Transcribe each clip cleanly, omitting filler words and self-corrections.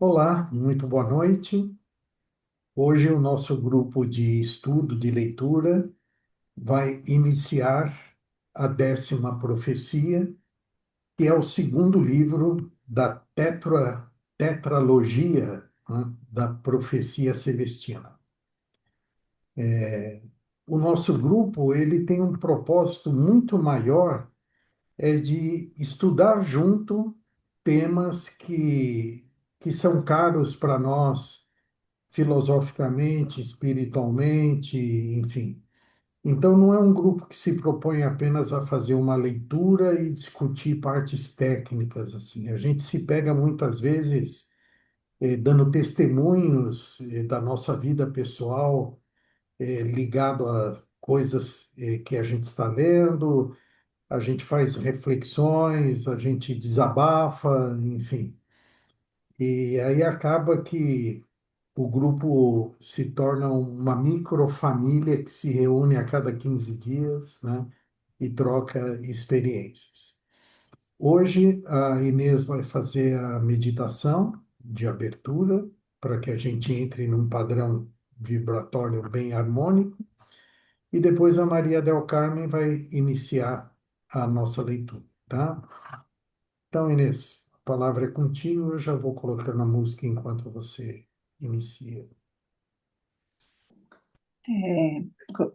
Olá, muito boa noite. Hoje o nosso grupo de estudo de leitura vai iniciar a 10ª profecia, que é o segundo livro da tetralogia, né, da profecia celestina. O nosso grupo ele tem um propósito muito maior, é de estudar junto temas que são caros para nós filosoficamente, espiritualmente, enfim. Então, não é um grupo que se propõe apenas a fazer uma leitura e discutir partes técnicas, assim. A gente se pega muitas vezes dando testemunhos da nossa vida pessoal, ligado a coisas que a gente está lendo, a gente faz reflexões, a gente desabafa, enfim. E aí acaba que o grupo se torna uma microfamília que se reúne a cada 15 dias, né, e troca experiências. Hoje, a Inês vai fazer a meditação de abertura, para que a gente entre num padrão vibratório bem harmônico, e depois a Maria Del Carmen vai iniciar a nossa leitura, tá? Então, Inês, a palavra é contigo, eu já vou colocando a música enquanto você inicia. Go-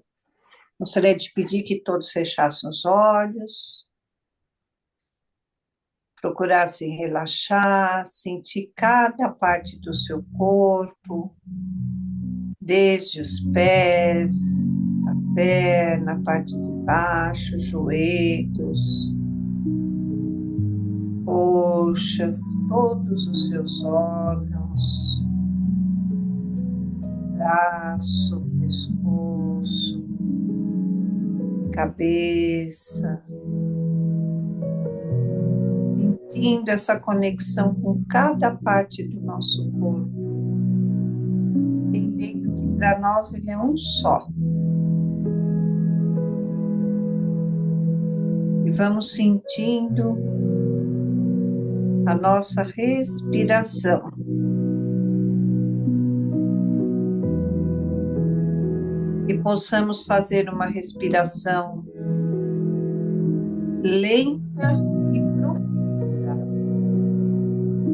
Gostaria de pedir que todos fechassem os olhos, procurassem relaxar, sentir cada parte do seu corpo, desde os pés, a perna, a parte de baixo, joelhos, coxas, todos os seus órgãos, braço, pescoço, cabeça, sentindo essa conexão com cada parte do nosso corpo, entendendo que para nós ele é um só. E vamos sentindo a nossa respiração. E possamos fazer uma respiração lenta e profunda,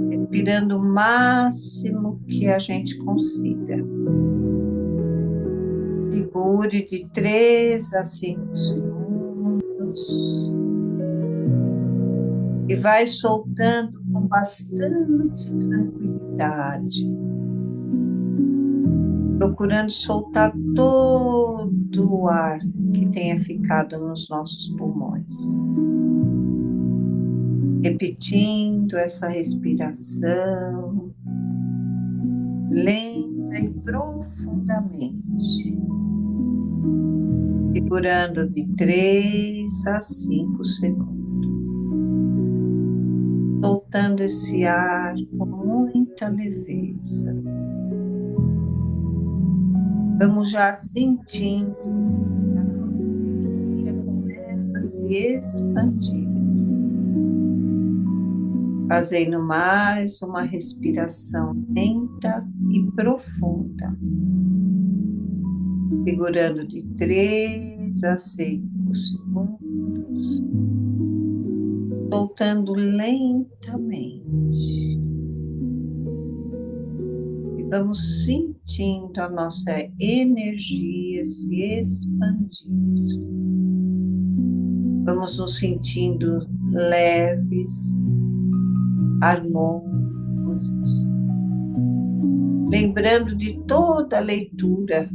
respirando o máximo que a gente consiga. Segure de 3 a 5 segundos e vai soltando com bastante tranquilidade, procurando soltar todo o ar que tenha ficado nos nossos pulmões. Repetindo essa respiração lenta e profundamente, segurando de 3 a 5 segundos, soltando esse ar com muita leveza. Vamos já sentindo que a nossa energia começa a se expandir. Fazendo mais uma respiração lenta e profunda, segurando de 3 a 5 segundos, soltando lentamente. E vamos sentindo a nossa energia se expandir. Vamos nos sentindo leves, harmônicos, lembrando de toda a leitura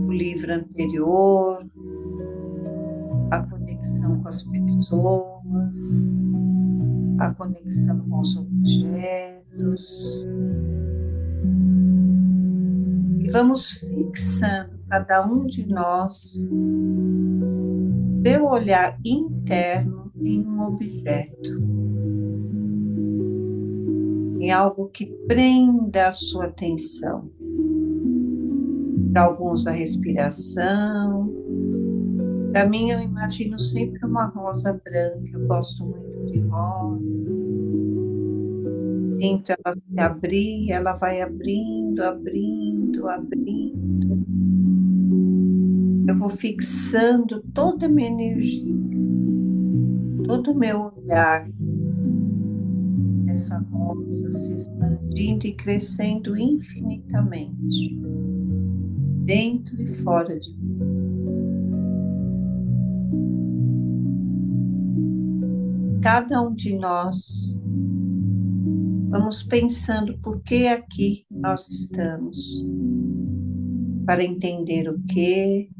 do livro anterior, a conexão com as pessoas, a conexão com os objetos. E vamos fixando cada um de nós, seu olhar interno em um objeto, em algo que prenda a sua atenção. Para alguns, a respiração. Para mim, eu imagino sempre uma rosa branca. Eu gosto muito de rosa. Sinto ela se abrir, ela vai abrindo, abrindo, abrindo. Eu vou fixando toda a minha energia, todo o meu olhar nessa rosa se expandindo e crescendo infinitamente, dentro e fora de mim. Cada um de nós vamos pensando por que aqui nós estamos, para entender o que,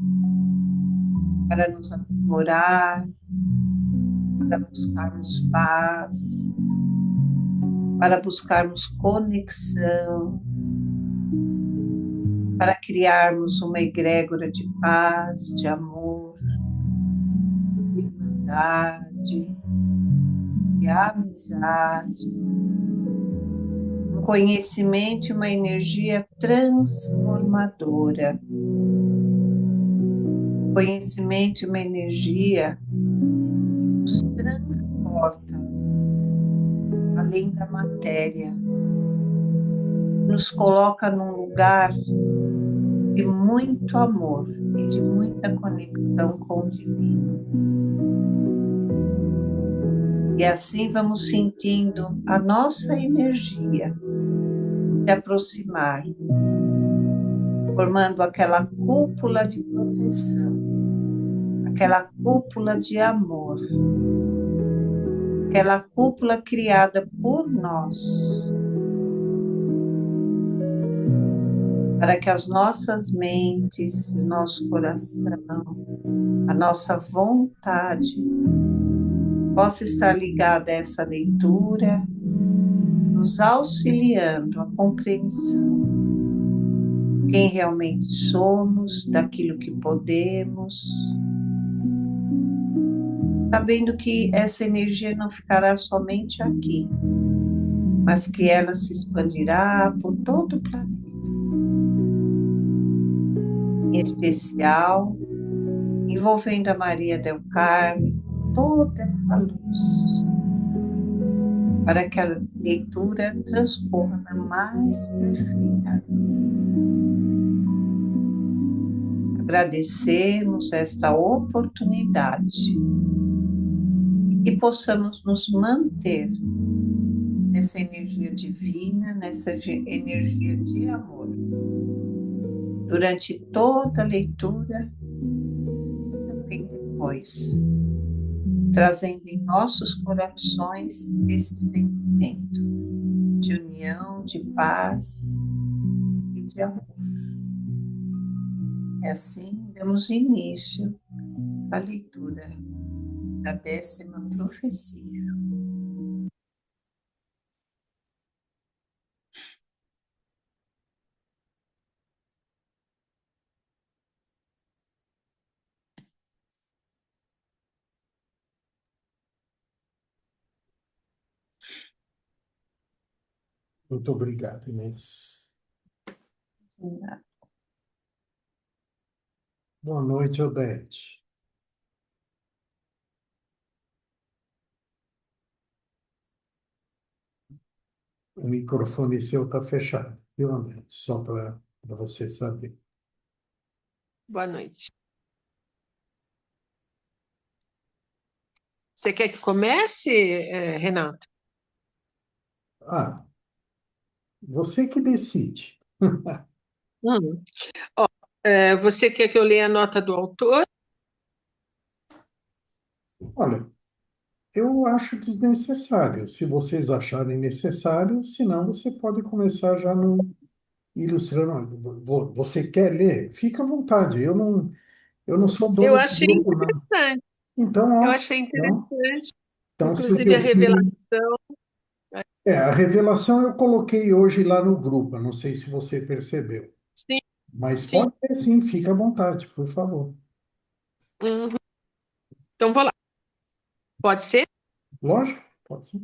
para nos aprimorar, para buscarmos paz, para buscarmos conexão, para criarmos uma egrégora de paz, de amor, de irmandade, de amizade, um conhecimento e uma energia transformadora. Conhecimento e uma energia que nos transporta além da matéria, que nos coloca num lugar de muito amor e de muita conexão com o divino. E assim vamos sentindo a nossa energia se aproximar, formando aquela cúpula de proteção, aquela cúpula de amor, aquela cúpula criada por nós, para que as nossas mentes, o nosso coração, a nossa vontade possa estar ligada a essa leitura, nos auxiliando a compreensão de quem realmente somos, daquilo que podemos, sabendo que essa energia não ficará somente aqui, mas que ela se expandirá por todo o planeta. Em especial, envolvendo a Maria del Carme, toda essa luz, para que a leitura transcorra mais perfeita. Agradecemos esta oportunidade e que possamos nos manter nessa energia divina, nessa energia de amor, durante toda a leitura e também depois, trazendo em nossos corações esse sentimento de união, de paz e de amor. E assim damos início à leitura da 10ª profecia. Muito obrigado, Inês. Boa noite, Odete. O microfone seu está fechado, viu, Odete? Só para você saber. Boa noite. Você quer que comece, Renato? Ah, você que decide. Hum. Ó, você quer que eu leia a nota do autor? Olha, eu acho desnecessário. Se vocês acharem necessário, senão você pode começar já no ilustrando. Você quer ler? Fica à vontade. Eu não sou Eu dono do achei grupo, não. interessante. Então, Eu ótimo. achei Então, interessante. então se Inclusive a preferir. revelação. A revelação eu coloquei hoje lá no grupo. Eu não sei se você percebeu. Sim, Mas sim. pode ser sim, fica à vontade, por favor. Uhum. Então vou lá. Pode ser? Lógico, pode ser.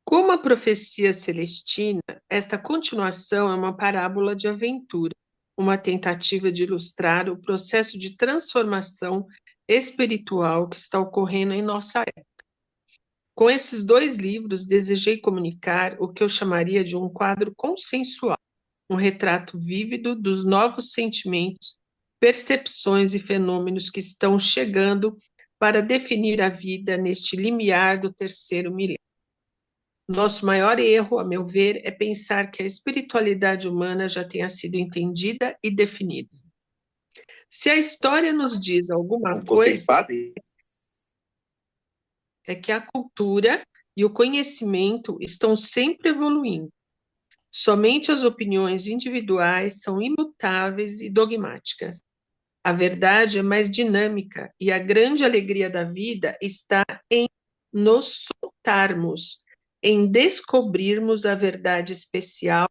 Como a profecia celestina, esta continuação é uma parábola de aventura, uma tentativa de ilustrar o processo de transformação espiritual que está ocorrendo em nossa época. Com esses dois livros, desejei comunicar o que eu chamaria de um quadro consensual, um retrato vívido dos novos sentimentos, percepções e fenômenos que estão chegando para definir a vida neste limiar do terceiro milênio. Nosso maior erro, a meu ver, é pensar que a espiritualidade humana já tenha sido entendida e definida. Se a história nos diz alguma coisa, é que a cultura e o conhecimento estão sempre evoluindo. Somente as opiniões individuais são imutáveis e dogmáticas. A verdade é mais dinâmica e a grande alegria da vida está em nos soltarmos, em descobrirmos a verdade especial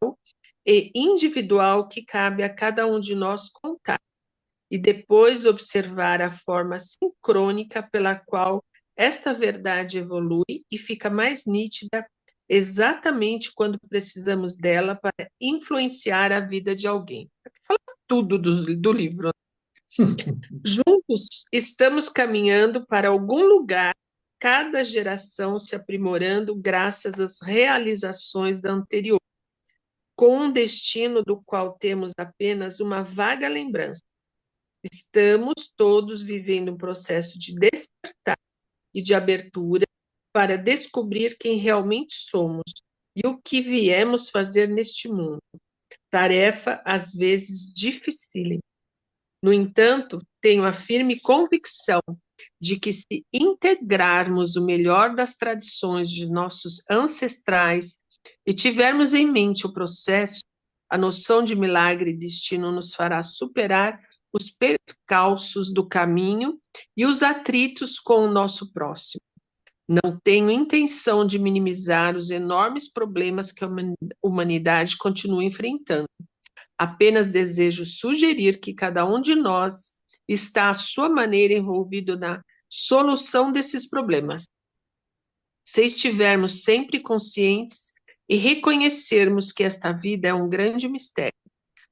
e individual que cabe a cada um de nós contar, e depois observar a forma sincrônica pela qual esta verdade evolui e fica mais nítida exatamente quando precisamos dela para influenciar a vida de alguém. Fala tudo do livro. Juntos estamos caminhando para algum lugar, cada geração se aprimorando graças às realizações da anterior, com um destino do qual temos apenas uma vaga lembrança. Estamos todos vivendo um processo de despertar e de abertura para descobrir quem realmente somos e o que viemos fazer neste mundo. Tarefa, às vezes, dificílima. No entanto, tenho a firme convicção de que, se integrarmos o melhor das tradições de nossos ancestrais e tivermos em mente o processo, a noção de milagre e destino nos fará superar os percalços do caminho e os atritos com o nosso próximo. Não tenho intenção de minimizar os enormes problemas que a humanidade continua enfrentando. Apenas desejo sugerir que cada um de nós está, à sua maneira, envolvido na solução desses problemas. Se estivermos sempre conscientes e reconhecermos que esta vida é um grande mistério,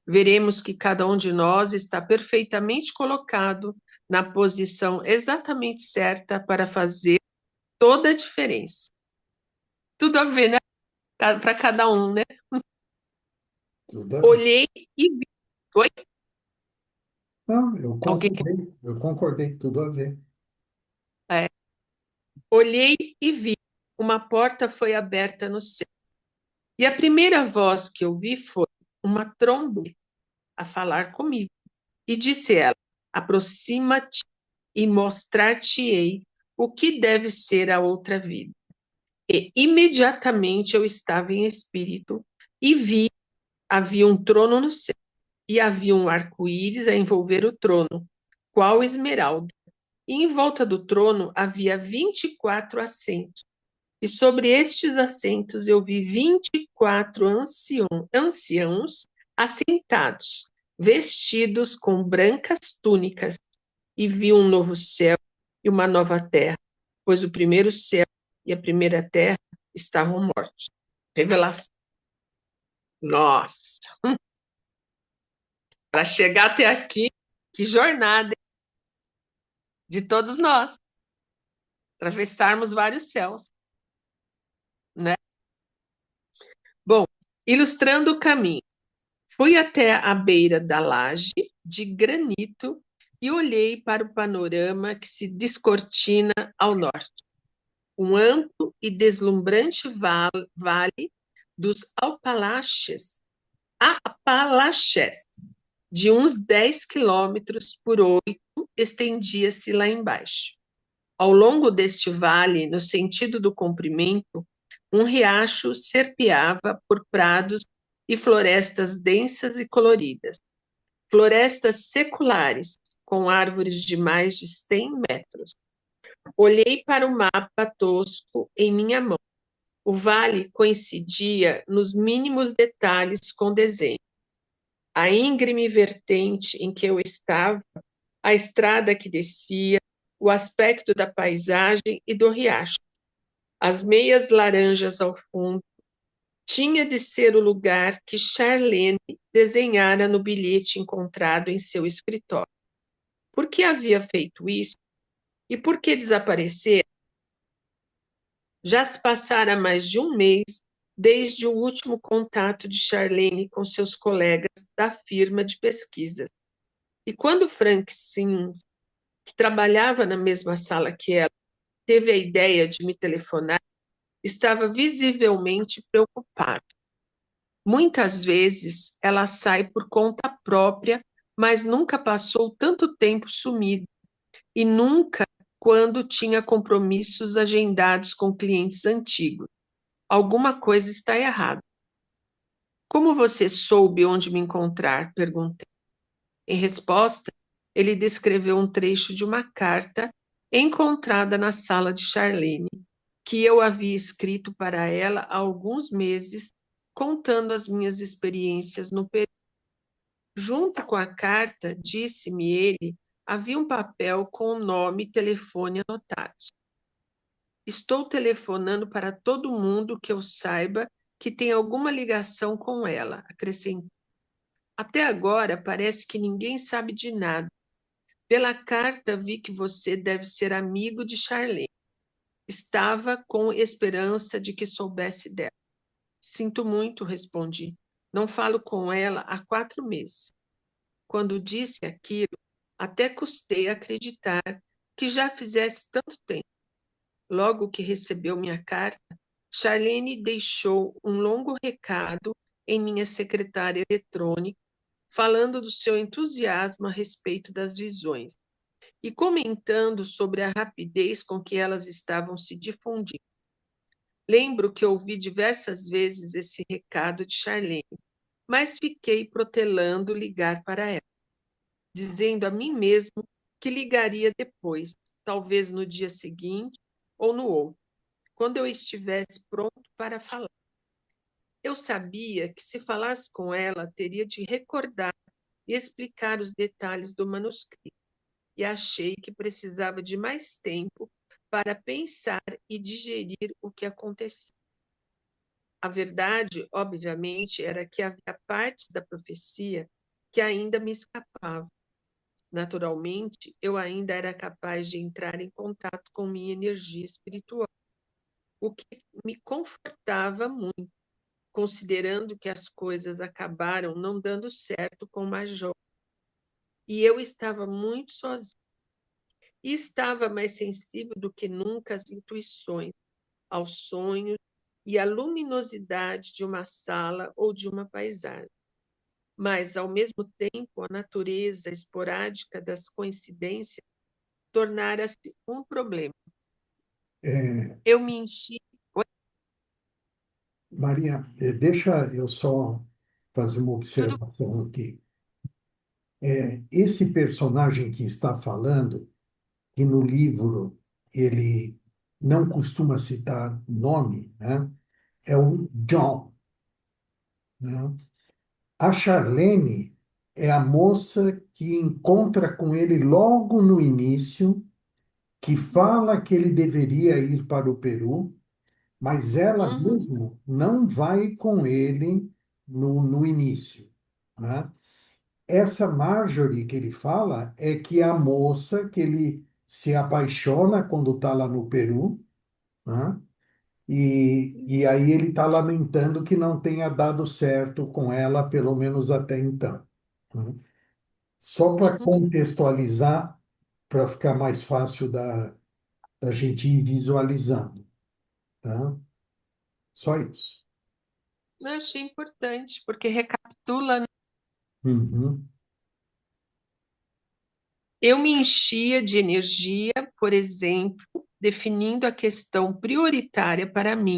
veremos que cada um de nós está perfeitamente colocado na posição exatamente certa para fazer toda a diferença. Tudo a ver, né? Para cada um, né? Tudo a ver. Olhei e vi. Oi? Não, Alguém? eu concordei, tudo a ver. É. Olhei e vi. Uma porta foi aberta no céu. E a primeira voz que eu vi foi uma trombeta a falar comigo. E disse ela: aproxima-te e mostrar-te-ei o que deve ser a outra vida. E imediatamente eu estava em espírito e vi, havia um trono no céu, e havia um arco-íris a envolver o trono, qual esmeralda. E em volta do trono havia 24 assentos. E sobre estes assentos eu vi 24 anciãos assentados, vestidos com brancas túnicas, e vi um novo céu e uma nova terra, pois o primeiro céu e a primeira terra estavam mortos. Revelação. Nossa! Para chegar até aqui, que jornada, hein? De todos nós, atravessarmos vários céus, né? Bom, ilustrando o caminho, fui até a beira da laje de granito e olhei para o panorama que se descortina ao norte. Um amplo e deslumbrante vale dos Apalaches, de uns 10 quilômetros por 8, estendia-se lá embaixo. Ao longo deste vale, no sentido do comprimento, um riacho serpeava por prados e florestas densas e coloridas. Florestas seculares, com árvores de mais de 100 metros. Olhei para o mapa tosco em minha mão. O vale coincidia nos mínimos detalhes com o desenho. A íngreme vertente em que eu estava, a estrada que descia, o aspecto da paisagem e do riacho. As meias laranjas ao fundo, tinha de ser o lugar que Charlene desenhara no bilhete encontrado em seu escritório. Por que havia feito isso? E por que desaparecer? Já se passara mais de um mês desde o último contato de Charlene com seus colegas da firma de pesquisas. E quando Frank Sims, que trabalhava na mesma sala que ela, teve a ideia de me telefonar, estava visivelmente preocupado. Muitas vezes ela sai por conta própria, mas nunca passou tanto tempo sumida e nunca quando tinha compromissos agendados com clientes antigos. Alguma coisa está errada. Como você soube onde me encontrar? Perguntei. Em resposta, ele descreveu um trecho de uma carta encontrada na sala de Charlene, que eu havia escrito para ela há alguns meses, contando as minhas experiências no Peru. Junto com a carta, disse-me ele, havia um papel com o nome e telefone anotados. Estou telefonando para todo mundo que eu saiba que tem alguma ligação com ela, acrescentou. Até agora parece que ninguém sabe de nada. Pela carta vi que você deve ser amigo de Charlene. Estava com esperança de que soubesse dela. Sinto muito, respondi. Não falo com ela há 4 meses. Quando disse aquilo, até custei acreditar que já fizesse tanto tempo. Logo que recebeu minha carta, Charlene deixou um longo recado em minha secretária eletrônica, falando do seu entusiasmo a respeito das visões e comentando sobre a rapidez com que elas estavam se difundindo. Lembro que ouvi diversas vezes esse recado de Charlene, mas fiquei protelando ligar para ela, dizendo a mim mesmo que ligaria depois, talvez no dia seguinte ou no outro, quando eu estivesse pronto para falar. Eu sabia que se falasse com ela, teria de recordar e explicar os detalhes do manuscrito, e achei que precisava de mais tempo para pensar e digerir o que aconteceu. A verdade, obviamente, era que havia partes da profecia que ainda me escapavam. Naturalmente, eu ainda era capaz de entrar em contato com minha energia espiritual, o que me confortava muito, considerando que as coisas acabaram não dando certo com o Major. E eu estava muito sozinha. E estava mais sensível do que nunca às intuições, aos sonhos e à luminosidade de uma sala ou de uma paisagem. Mas, ao mesmo tempo, a natureza esporádica das coincidências tornara-se um problema. É, Eu me enchi. Maria, deixa eu só fazer uma Tudo. observação aqui. Esse personagem que está falando, que no livro ele não costuma citar nome, né? É o John, né? A Charlene é a moça que encontra com ele logo no início, que fala que ele deveria ir para o Peru, mas ela Uhum, mesmo não vai com ele no início, né? Essa Marjorie que ele fala é que é a moça que ele se apaixona quando está lá no Peru, né? E aí ele está lamentando que não tenha dado certo com ela, pelo menos até então, né? Só para uhum. contextualizar, para ficar mais fácil da gente ir visualizando, tá? Só isso. Eu achei importante, porque recapitula, né? Uhum. Eu me enchia de energia, por exemplo, definindo a questão prioritária para mim.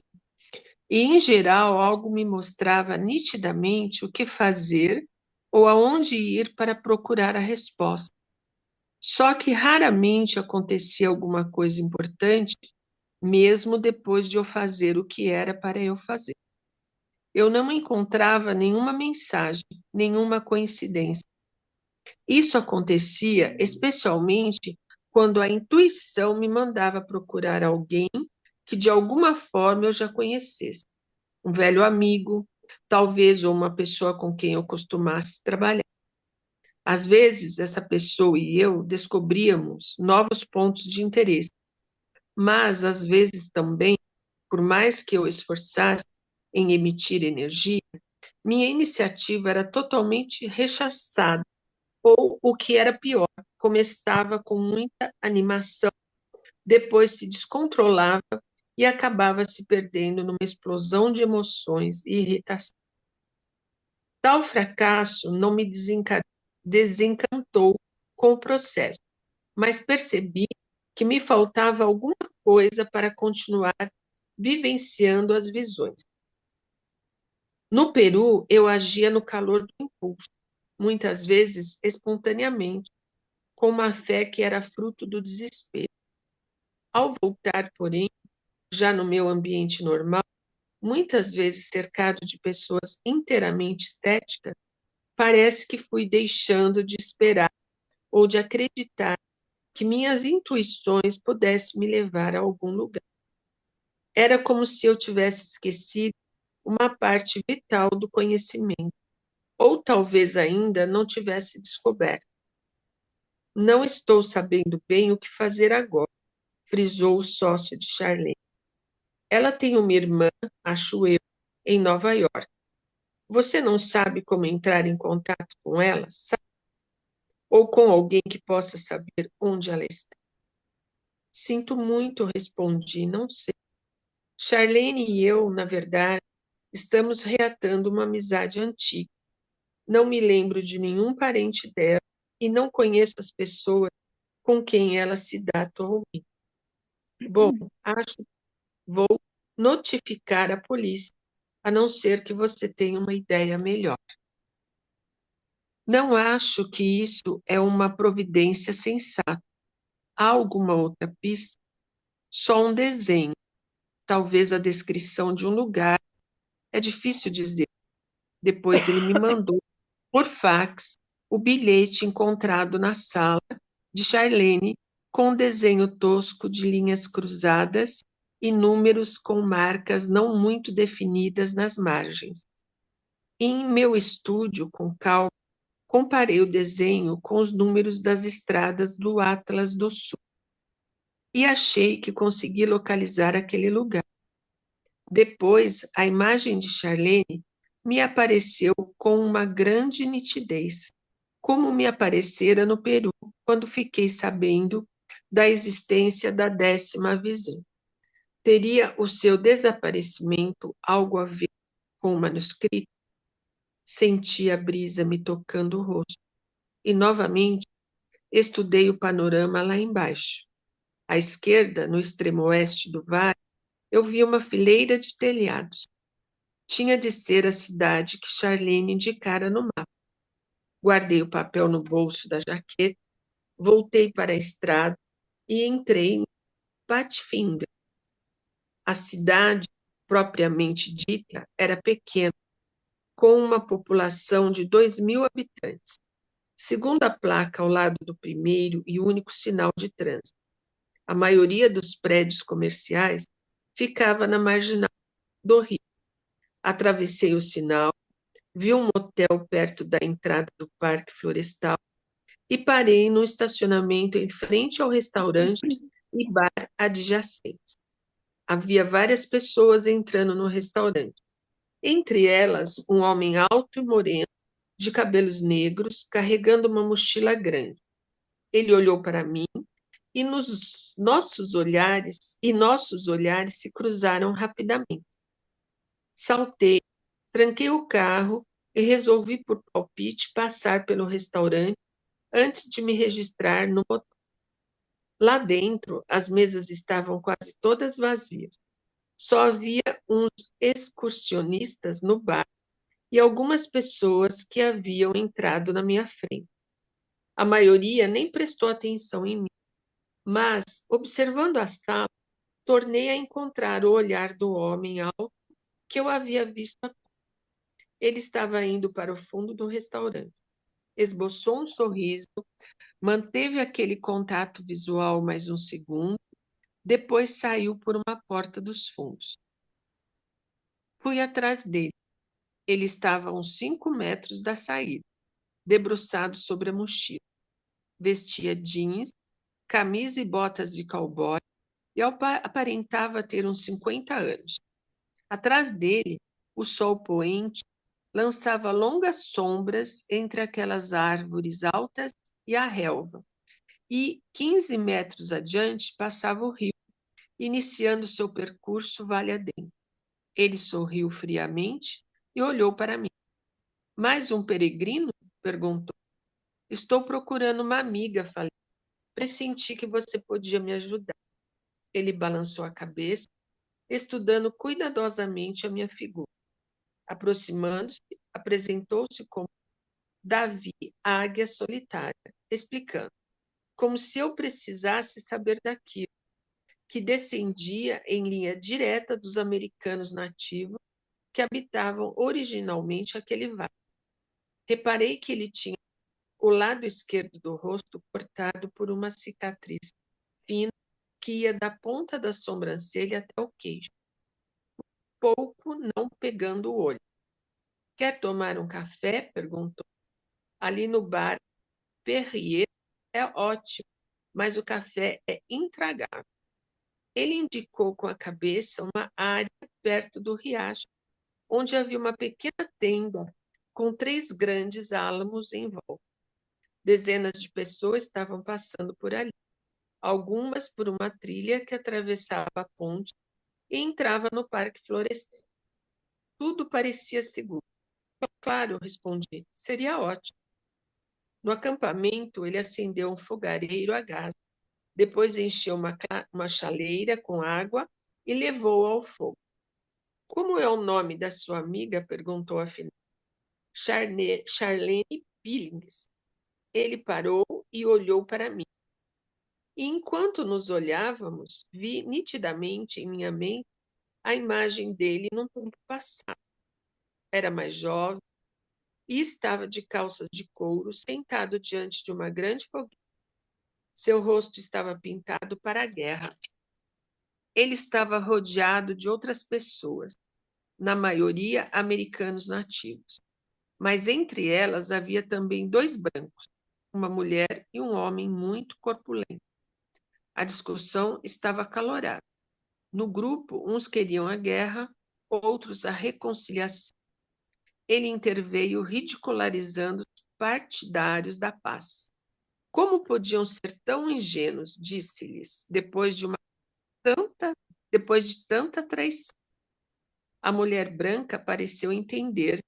E, em geral, algo me mostrava nitidamente o que fazer ou aonde ir para procurar a resposta. Só que raramente acontecia alguma coisa importante, mesmo depois de eu fazer o que era para eu fazer. Eu não encontrava nenhuma mensagem, nenhuma coincidência. Isso acontecia especialmente quando a intuição me mandava procurar alguém que de alguma forma eu já conhecesse, um velho amigo, talvez ou uma pessoa com quem eu costumasse trabalhar. Às vezes, essa pessoa e eu descobríamos novos pontos de interesse, mas às vezes também por mais que eu esforçasse em emitir energia, minha iniciativa era totalmente rechaçada, ou, o que era pior, começava com muita animação, depois se descontrolava e acabava se perdendo numa explosão de emoções e irritação. Tal fracasso não me desencantou com o processo, mas percebi que me faltava alguma coisa para continuar vivenciando as visões. No Peru, eu agia no calor do impulso, muitas vezes espontaneamente, com uma fé que era fruto do desespero. Ao voltar, porém, já no meu ambiente normal, muitas vezes cercado de pessoas inteiramente estéticas, parece que fui deixando de esperar ou de acreditar que minhas intuições pudessem me levar a algum lugar. Era como se eu tivesse esquecido uma parte vital do conhecimento, ou talvez ainda não tivesse descoberto. Não estou sabendo bem o que fazer agora, frisou o sócio de Charlene. Ela tem uma irmã, acho eu, em Nova York. Você não sabe como entrar em contato com ela, sabe? Ou com alguém que possa saber onde ela está? Sinto muito, respondi, não sei. Charlene e eu, na verdade, estamos reatando uma amizade antiga. Não me lembro de nenhum parente dela e não conheço as pessoas com quem ela se dá atualmente. Bom, acho que vou notificar a polícia, a não ser que você tenha uma ideia melhor. Não acho que isso é uma providência sensata. Há alguma outra pista? Só um desenho, talvez a descrição de um lugar. É difícil dizer. Depois ele me mandou, por fax, o bilhete encontrado na sala de Charlene, com um desenho tosco de linhas cruzadas e números com marcas não muito definidas nas margens. Em meu estúdio, com calma, comparei o desenho com os números das estradas do Atlas do Sul e achei que consegui localizar aquele lugar. Depois, a imagem de Charlene me apareceu com uma grande nitidez, como me aparecera no Peru, quando fiquei sabendo da existência da 10ª visão. Teria o seu desaparecimento algo a ver com o manuscrito? Senti a brisa me tocando o rosto e, novamente, estudei o panorama lá embaixo. À esquerda, no extremo oeste do vale, eu vi uma fileira de telhados. Tinha de ser a cidade que Charlene indicara no mapa. Guardei o papel no bolso da jaqueta, voltei para a estrada e entrei em Pathfinder. A cidade, propriamente dita, era pequena, com uma população de 2.000 habitantes, segundo a placa ao lado do primeiro e único sinal de trânsito. A maioria dos prédios comerciais ficava na marginal do rio. Atravessei o sinal, vi um motel perto da entrada do Parque Florestal e parei no estacionamento em frente ao restaurante e bar adjacentes. Havia várias pessoas entrando no restaurante. Entre elas, um homem alto e moreno, de cabelos negros, carregando uma mochila grande. Ele olhou para mim e nossos olhares se cruzaram rapidamente. Saltei, tranquei o carro e resolvi por palpite passar pelo restaurante antes de me registrar no motel. Lá dentro, as mesas estavam quase todas vazias. Só havia uns excursionistas no bar e algumas pessoas que haviam entrado na minha frente. A maioria nem prestou atenção em mim, mas, observando a sala, tornei a encontrar o olhar do homem alto que eu havia visto. Ele estava indo para o fundo do restaurante. Esboçou um sorriso, manteve aquele contato visual mais um segundo, depois saiu por uma porta dos fundos. Fui atrás dele. Ele estava a uns 5 metros da saída, debruçado sobre a mochila. Vestia jeans, camisa e botas de cowboy e aparentava ter uns 50 anos. Atrás dele, o sol poente lançava longas sombras entre aquelas árvores altas e a relva. E 15 metros adiante passava o rio, iniciando seu percurso vale adentro. Ele sorriu friamente e olhou para mim. Mais um peregrino? Perguntou. Estou procurando uma amiga, falei. Pressenti que você podia me ajudar. Ele balançou a cabeça, estudando cuidadosamente a minha figura. Aproximando-se, apresentou-se como Davi, a águia solitária, explicando, como se eu precisasse saber daquilo, que descendia em linha direta dos americanos nativos que habitavam originalmente aquele vale. Reparei que ele tinha o lado esquerdo do rosto cortado por uma cicatriz fina que ia da ponta da sobrancelha até o queixo, pouco não pegando o olho. Quer tomar um café? Perguntou. Ali no bar Perrier é ótimo, mas o café é intragável. Ele indicou com a cabeça uma área perto do riacho, onde havia uma pequena tenda com 3 grandes álamos em volta. Dezenas de pessoas estavam passando por ali, algumas por uma trilha que atravessava a ponte e entrava no parque florestal. Tudo parecia seguro. Claro, respondi, seria ótimo. No acampamento, ele acendeu um fogareiro a gás, depois encheu uma chaleira com água e levou ao fogo. Como é o nome da sua amiga? Perguntou a Fina. Charlene Billings. Ele parou e olhou para mim. E enquanto nos olhávamos, vi nitidamente em minha mente a imagem dele num tempo passado. Era mais jovem e estava de calças de couro, sentado diante de uma grande fogueira. Seu rosto estava pintado para a guerra. Ele estava rodeado de outras pessoas, na maioria americanos nativos. Mas entre elas havia também 2 brancos, uma mulher e um homem muito corpulento. A discussão estava acalorada. No grupo, uns queriam a guerra, outros a reconciliação. Ele interveio ridicularizando os partidários da paz. Como podiam ser tão ingênuos, disse-lhes, depois de tanta traição. A mulher branca pareceu entender,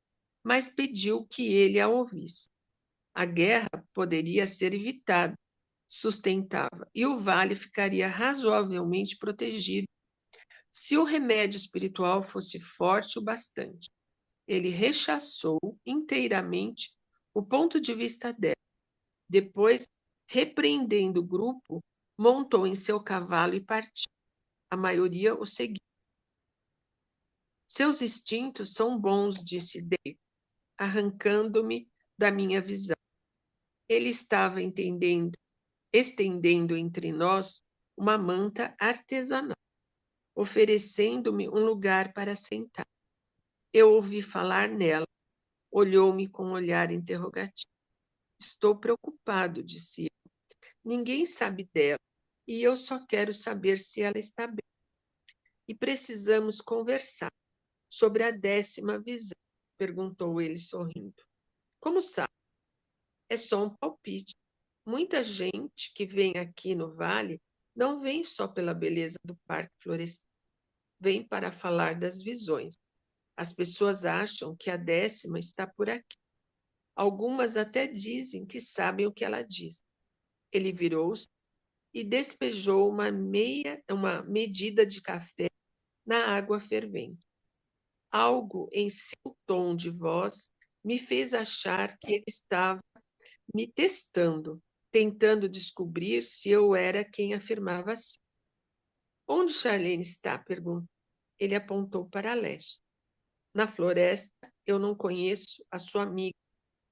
mas pediu que ele a ouvisse. A guerra poderia ser evitada, sustentava, e o vale ficaria razoavelmente protegido se o remédio espiritual fosse forte o bastante. Ele rechaçou inteiramente o ponto de vista dela. Depois, repreendendo o grupo, montou em seu cavalo e partiu. A maioria o seguiu. Seus instintos são bons, disse Dave, arrancando-me da minha visão. Ele estava estendendo entre nós uma manta artesanal, oferecendo-me um lugar para sentar. Eu ouvi falar nela. Olhou-me com um olhar interrogativo. Estou preocupado, disse eu. Ninguém sabe dela e eu só quero saber se ela está bem. E precisamos conversar sobre a 10ª visão, perguntou ele sorrindo. Como sabe? É só um palpite. Muita gente que vem aqui no Vale não vem só pela beleza do Parque Florestal, vem para falar das visões. As pessoas acham que a 10ª está por aqui. Algumas até dizem que sabem o que ela diz. Ele virou-se e despejou uma medida de café na água fervente. Algo em seu tom de voz me fez achar que ele estava me testando, tentando descobrir se eu era quem afirmava assim. Onde Charlene está? Perguntou. Ele apontou para leste. Na floresta, eu não conheço a sua amiga,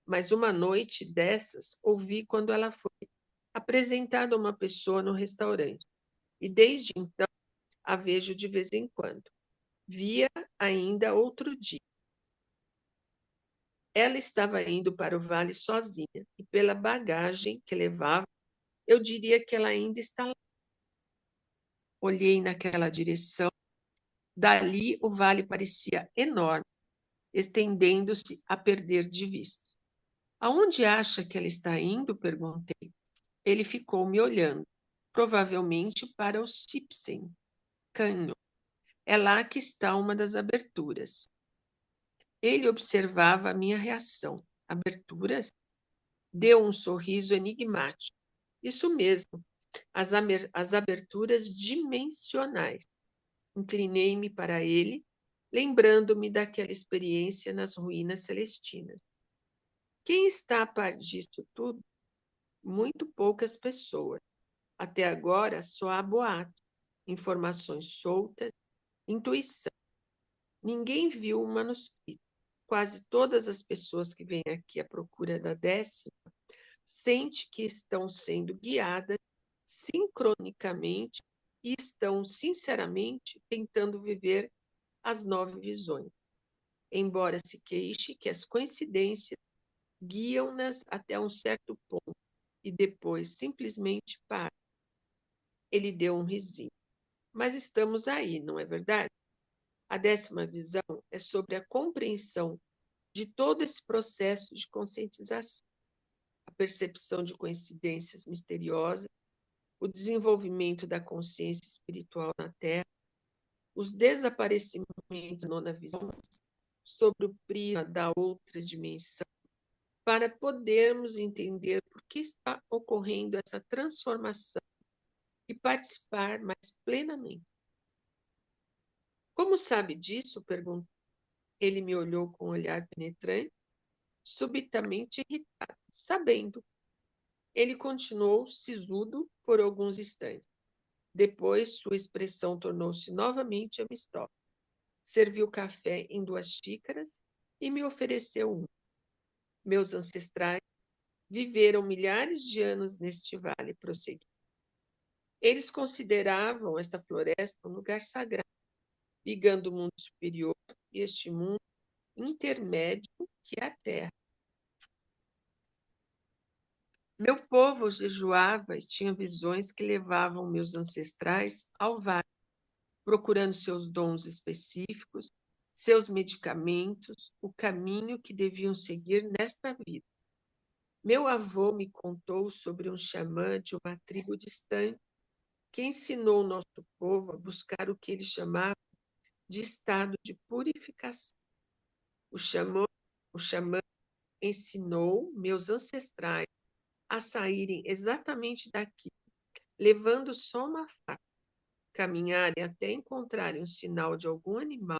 mas uma noite dessas ouvi quando ela foi apresentada a uma pessoa no restaurante. E desde então a vejo de vez em quando. Via ainda outro dia. Ela estava indo para o vale sozinha, e pela bagagem que levava, eu diria que ela ainda está lá. Olhei naquela direção. Dali o vale parecia enorme, estendendo-se a perder de vista. Aonde acha que ela está indo? Perguntei. Ele ficou me olhando, provavelmente para o Sipsen Canyon. É lá que está uma das aberturas. Ele observava a minha reação. Aberturas? Deu um sorriso enigmático. Isso mesmo, as aberturas dimensionais. Inclinei-me para ele, lembrando-me daquela experiência nas ruínas celestinas. Quem está a par disso tudo? Muito poucas pessoas. Até agora só há boatos, informações soltas, intuição. Ninguém viu o manuscrito. Quase todas as pessoas que vêm aqui à procura da 10ª sentem que estão sendo guiadas sincronicamente e estão, sinceramente, tentando viver as 9 visões, embora se queixe que as coincidências guiam-nas até um certo ponto e depois simplesmente param. Ele deu um risinho. Mas estamos aí, não é verdade? A 10ª visão é sobre a compreensão de todo esse processo de conscientização, a percepção de coincidências misteriosas, o desenvolvimento da consciência espiritual na Terra, os desaparecimentos da 9ª visão sobre o prisma da outra dimensão, para podermos entender por que está ocorrendo essa transformação e participar mais plenamente. Como sabe disso? Perguntou. Ele me olhou com um olhar penetrante, subitamente irritado. Sabendo. Ele continuou sisudo por alguns instantes. Depois, sua expressão tornou-se novamente amistosa. Serviu café em 2 xícaras e me ofereceu um. Meus ancestrais viveram milhares de anos neste vale, prosseguiu. Eles consideravam esta floresta um lugar sagrado, ligando o mundo superior e este mundo intermédio que é a Terra. Meu povo jejuava e tinha visões que levavam meus ancestrais ao vale, procurando seus dons específicos, seus medicamentos, o caminho que deviam seguir nesta vida. Meu avô me contou sobre um xamã de uma tribo distante que ensinou o nosso povo a buscar o que ele chamava de estado de purificação. O xamã ensinou meus ancestrais a saírem exatamente daqui, levando só uma faca, caminharem até encontrarem um sinal de algum animal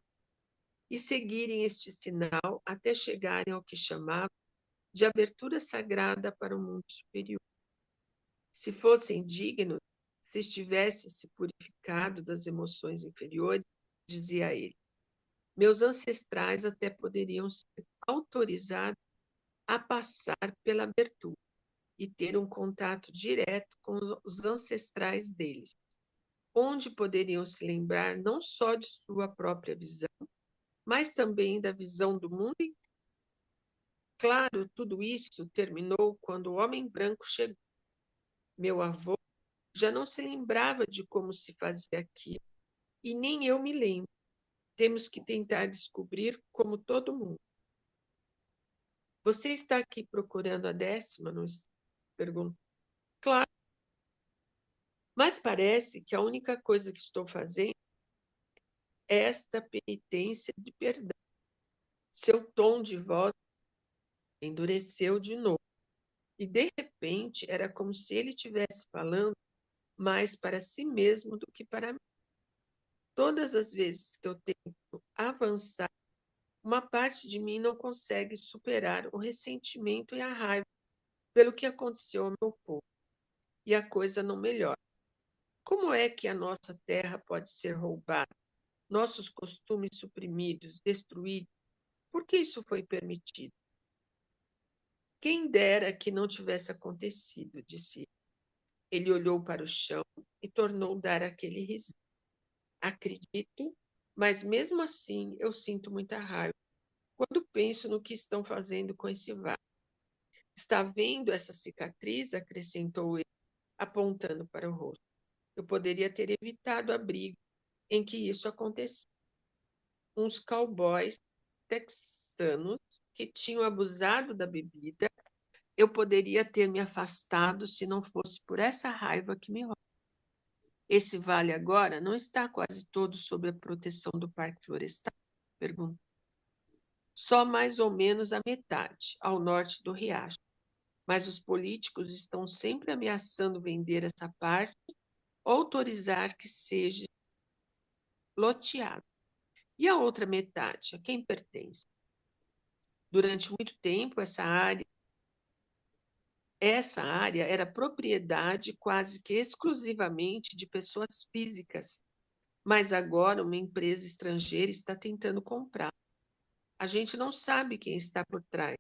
e seguirem este sinal até chegarem ao que chamava de abertura sagrada para o mundo superior. Se fossem dignos, se estivessem se purificado das emoções inferiores, dizia ele, meus ancestrais até poderiam ser autorizados a passar pela abertura e ter um contato direto com os ancestrais deles, onde poderiam se lembrar não só de sua própria visão, mas também da visão do mundo inteiro. Claro, tudo isso terminou quando o homem branco chegou. Meu avô já não se lembrava de como se fazia aquilo, e nem eu me lembro. Temos que tentar descobrir como todo mundo. Você está aqui procurando a 10ª, não está? Perguntou. Claro, mas parece que a única coisa que estou fazendo é esta penitência de perdão. Seu tom de voz endureceu de novo, e de repente era como se ele estivesse falando mais para si mesmo do que para mim. Todas as vezes que eu tento avançar, uma parte de mim não consegue superar o ressentimento e a raiva pelo que aconteceu ao meu povo, e a coisa não melhora. Como é que a nossa terra pode ser roubada, nossos costumes suprimidos, destruídos? Por que isso foi permitido? Quem dera que não tivesse acontecido, disse ele. Ele olhou para o chão e tornou dar aquele riso. Acredito, mas mesmo assim eu sinto muita raiva quando penso no que estão fazendo com esse vale. Está vendo essa cicatriz? Acrescentou ele, apontando para o rosto. Eu poderia ter evitado a briga em que isso aconteceu. Uns cowboys texanos que tinham abusado da bebida, eu poderia ter me afastado se não fosse por essa raiva que me rola. Esse vale agora não está quase todo sob a proteção do Parque Florestal? Perguntou. Só mais ou menos a metade, ao norte do riacho. Mas os políticos estão sempre ameaçando vender essa parte ou autorizar que seja loteado. E a outra metade, a quem pertence? Durante muito tempo, essa área era propriedade quase que exclusivamente de pessoas físicas, mas agora uma empresa estrangeira está tentando comprar. A gente não sabe quem está por trás,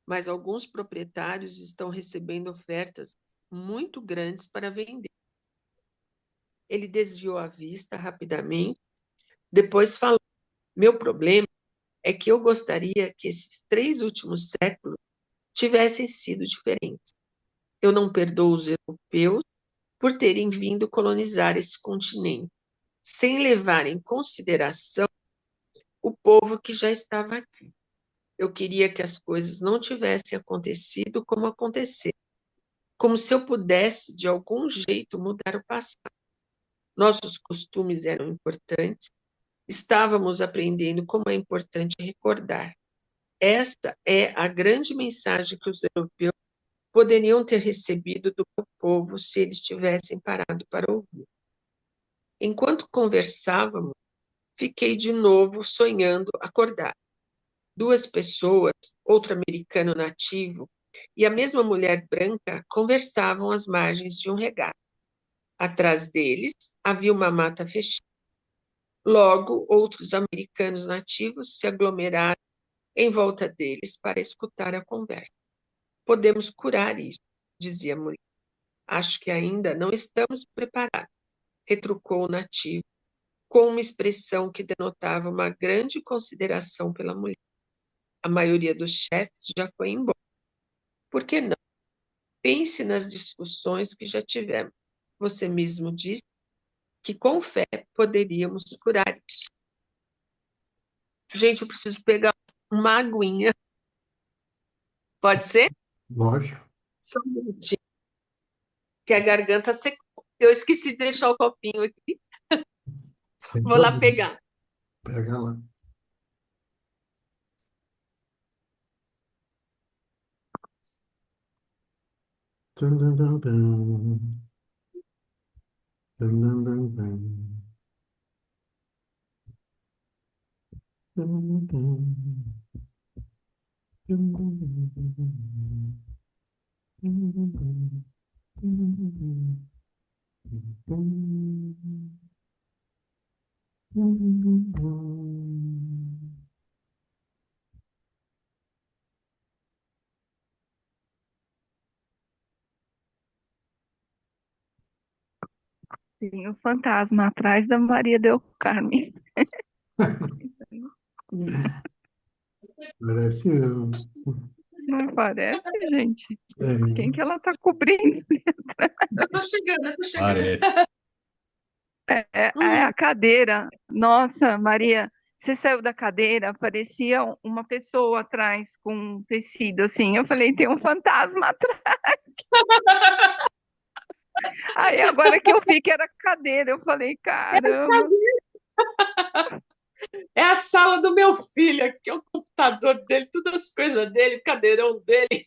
mas alguns proprietários estão recebendo ofertas muito grandes para vender. Ele desviou a vista rapidamente, depois falou: Meu problema é que eu gostaria que esses 3 últimos séculos tivessem sido diferentes. Eu não perdoo os europeus por terem vindo colonizar esse continente, sem levar em consideração o povo que já estava aqui. Eu queria que as coisas não tivessem acontecido como aconteceram, como se eu pudesse, de algum jeito, mudar o passado. Nossos costumes eram importantes, estávamos aprendendo como é importante recordar. Esta é a grande mensagem que os europeus poderiam ter recebido do meu povo se eles tivessem parado para ouvir. Enquanto conversávamos, fiquei de novo sonhando acordar. 2 pessoas, outro americano nativo e a mesma mulher branca, conversavam às margens de um regato. Atrás deles havia uma mata fechada. Logo, outros americanos nativos se aglomeraram em volta deles para escutar a conversa. Podemos curar isso, dizia a mulher. Acho que ainda não estamos preparados, retrucou o nativo, com uma expressão que denotava uma grande consideração pela mulher. A maioria dos chefes já foi embora. Por que não? Pense nas discussões que já tivemos. Você mesmo disse que com fé poderíamos curar isso. Gente, eu preciso pegar uma aguinha. Pode ser? Lógico, Só um minutinho, que a garganta secou. Eu esqueci de deixar o copinho aqui. sem Vou lá problema. pegar. Pega lá. Tum, tum, tum, tum. Tum, tum, tum, tum. Tum, tum. Tum, tum, tum, tum. Tum, tum, tum. Tum, tum, tum. Tum, tum, tum. Tem um fantasma atrás da Maria del Carmen. Parece eu. Não parece, gente? Quem É. que ela tá cobrindo? Eu tô chegando. Parece. É a cadeira. Nossa, Maria, você saiu da cadeira, parecia uma pessoa atrás com um tecido assim. Eu falei, tem um fantasma atrás. Aí agora que eu vi que era cadeira, eu falei, caramba. É a sala do meu filho, aqui é o computador dele, todas as coisas dele, o cadeirão dele.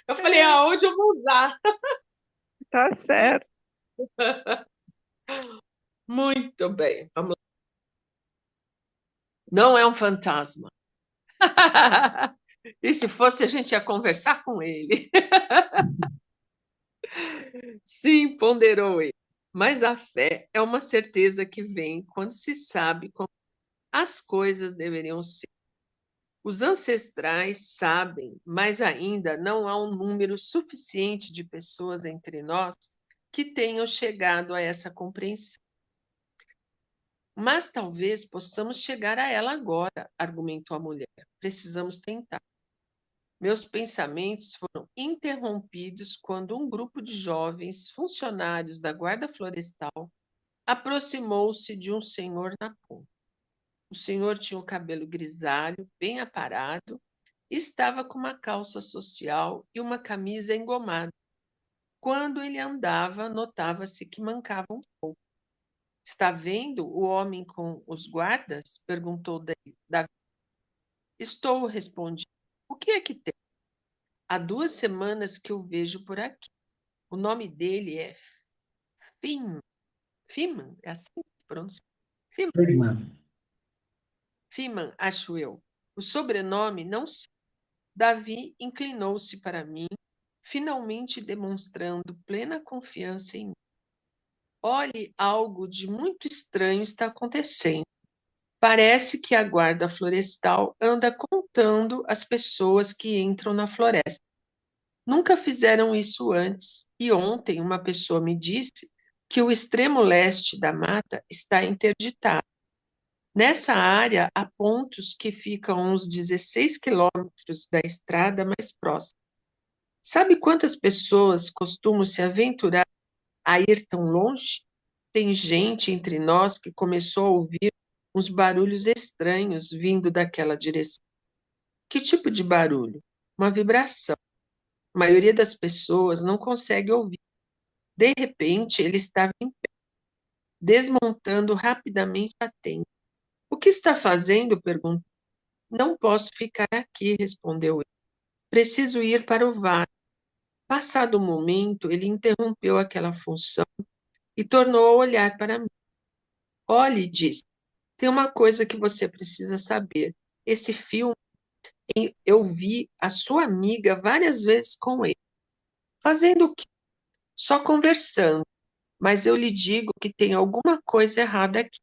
Eu falei, aonde eu vou usar? Tá certo. Muito bem, vamos lá. Não é um fantasma. E se fosse, a gente ia conversar com ele. Sim, ponderou ele. Mas a fé é uma certeza que vem quando se sabe como as coisas deveriam ser. Os ancestrais sabem, mas ainda não há um número suficiente de pessoas entre nós que tenham chegado a essa compreensão. Mas talvez possamos chegar a ela agora, argumentou a mulher. Precisamos tentar. Meus pensamentos foram interrompidos quando um grupo de jovens funcionários da Guarda Florestal aproximou-se de um senhor na ponta. O senhor tinha o cabelo grisalho, bem aparado, e estava com uma calça social e uma camisa engomada. Quando ele andava, notava-se que mancava um pouco. Está vendo o homem com os guardas? Perguntou Davi. Estou, respondi. O que é que tem? Há 2 semanas que o vejo por aqui. O nome dele é Fim. Fiman? É assim que pronuncia? Fiman. Freeman. Fiman, acho eu. O sobrenome não sei. Davi inclinou-se para mim, finalmente demonstrando plena confiança em mim. Olhe, algo de muito estranho está acontecendo. Parece que a guarda florestal anda contando as pessoas que entram na floresta. Nunca fizeram isso antes, e ontem uma pessoa me disse que o extremo leste da mata está interditado. Nessa área, há pontos que ficam uns 16 quilômetros da estrada mais próxima. Sabe quantas pessoas costumam se aventurar a ir tão longe? Tem gente entre nós que começou a ouvir uns barulhos estranhos vindo daquela direção. Que tipo de barulho? Uma vibração. A maioria das pessoas não consegue ouvir. De repente, ele estava em pé, desmontando rapidamente a tenda. O que está fazendo? Perguntou. Não posso ficar aqui, respondeu ele. Preciso ir para o vale. Passado um momento, ele interrompeu aquela função e tornou a olhar para mim. Olhe, disse, tem uma coisa que você precisa saber. Esse filme, eu vi a sua amiga várias vezes com ele. Fazendo o quê? Só conversando. Mas eu lhe digo que tem alguma coisa errada aqui.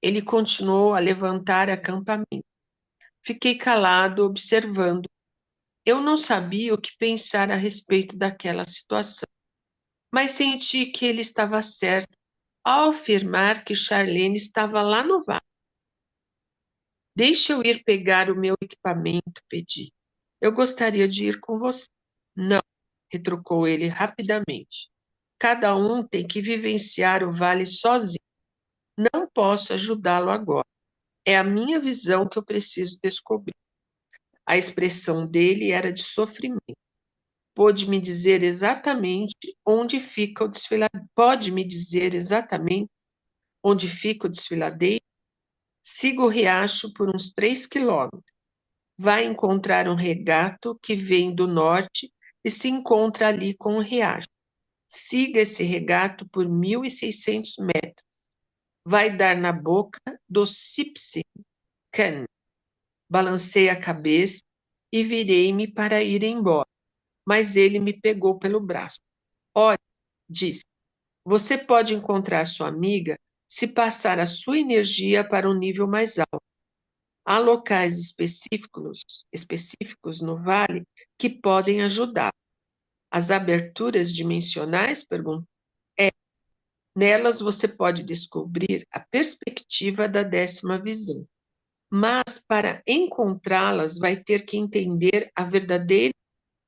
Ele continuou a levantar acampamento. Fiquei calado, observando. Eu não sabia o que pensar a respeito daquela situação, mas senti que ele estava certo ao afirmar que Charlene estava lá no vale. Deixe eu ir pegar o meu equipamento, pedi. Eu gostaria de ir com você. Não, retrucou ele rapidamente. Cada um tem que vivenciar o vale sozinho. Não posso ajudá-lo agora. É a minha visão que eu preciso descobrir. A expressão dele era de sofrimento. Pode me dizer exatamente onde fica o desfiladeiro? Pode me dizer exatamente onde fica o desfiladeiro? Siga o riacho por uns 3 quilômetros. Vai encontrar um regato que vem do norte e se encontra ali com o riacho. Siga esse regato por 1.600 metros. Vai dar na boca do Sipsey Can. Balancei a cabeça e virei-me para ir embora, mas ele me pegou pelo braço. Olhe, disse, você pode encontrar sua amiga se passar a sua energia para um nível mais alto. Há locais específicos no vale que podem ajudar. As aberturas dimensionais, perguntou. Nelas você pode descobrir a perspectiva da 10ª visão. Mas para encontrá-las vai ter que entender a verdadeira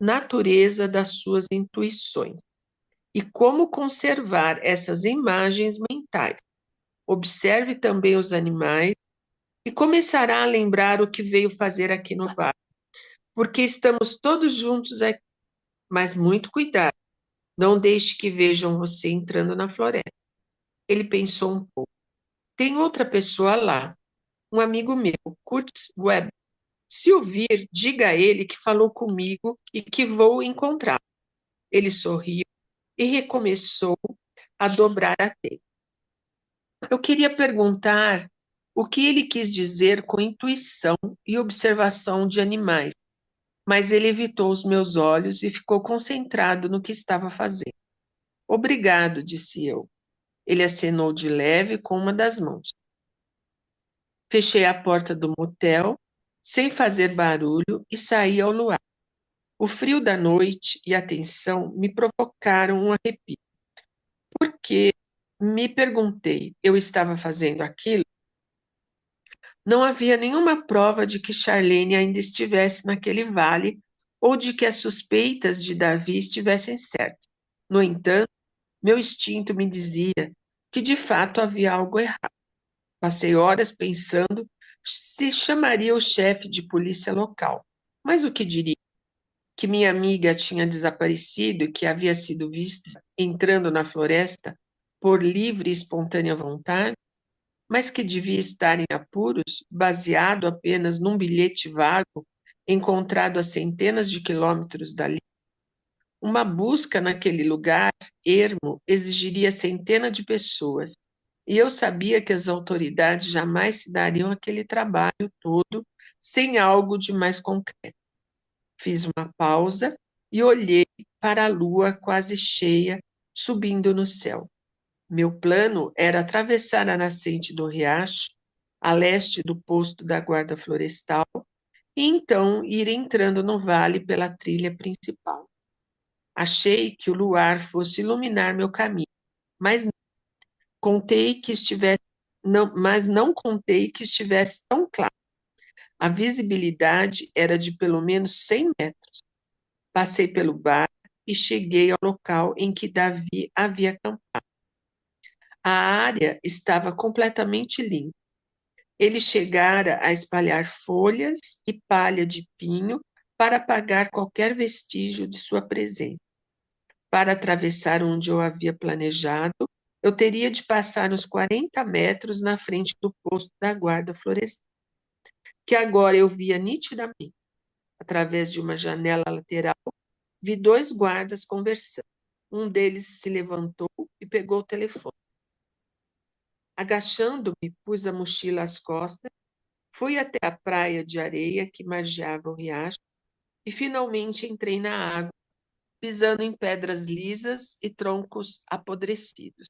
natureza das suas intuições e como conservar essas imagens mentais. Observe também os animais e começará a lembrar o que veio fazer aqui no vale, porque estamos todos juntos aqui, mas muito cuidado, não deixe que vejam você entrando na floresta. Ele pensou um pouco. Tem outra pessoa lá, um amigo meu, Kurt Webb. Se o vir, diga a ele que falou comigo e que vou encontrá-lo. Ele sorriu e recomeçou a dobrar a tela. Eu queria perguntar o que ele quis dizer com intuição e observação de animais, mas ele evitou os meus olhos e ficou concentrado no que estava fazendo. Obrigado, disse eu. Ele acenou de leve com uma das mãos. Fechei a porta do motel, sem fazer barulho, e saí ao luar. O frio da noite e a tensão me provocaram um arrepio. Por que, me perguntei, eu estava fazendo aquilo? Não havia nenhuma prova de que Charlene ainda estivesse naquele vale ou de que as suspeitas de Davi estivessem certas. No entanto, meu instinto me dizia que de fato havia algo errado. Passei horas pensando se chamaria o chefe de polícia local. Mas o que diria? Que minha amiga tinha desaparecido e que havia sido vista entrando na floresta por livre e espontânea vontade, mas que devia estar em apuros, baseado apenas num bilhete vago encontrado a centenas de quilômetros dali. Uma busca naquele lugar ermo exigiria centenas de pessoas, e eu sabia que as autoridades jamais se dariam aquele trabalho todo sem algo de mais concreto. Fiz uma pausa e olhei para a lua quase cheia subindo no céu. Meu plano era atravessar a nascente do riacho, a leste do posto da guarda florestal, e então ir entrando no vale pela trilha principal. Achei que o luar fosse iluminar meu caminho, mas contei que estivesse, mas não contei que estivesse tão claro. A visibilidade era de pelo menos 100 metros. Passei pelo bar e cheguei ao local em que Davi havia acampado. A área estava completamente limpa. Ele chegara a espalhar folhas e palha de pinho para apagar qualquer vestígio de sua presença. Para atravessar onde eu havia planejado, eu teria de passar uns 40 metros na frente do posto da guarda florestal, que agora eu via nitidamente. Através de uma janela lateral, vi dois guardas conversando. Um deles se levantou e pegou o telefone. Agachando-me, pus a mochila às costas, fui até a praia de areia que margeava o riacho e finalmente entrei na água, pisando em pedras lisas e troncos apodrecidos.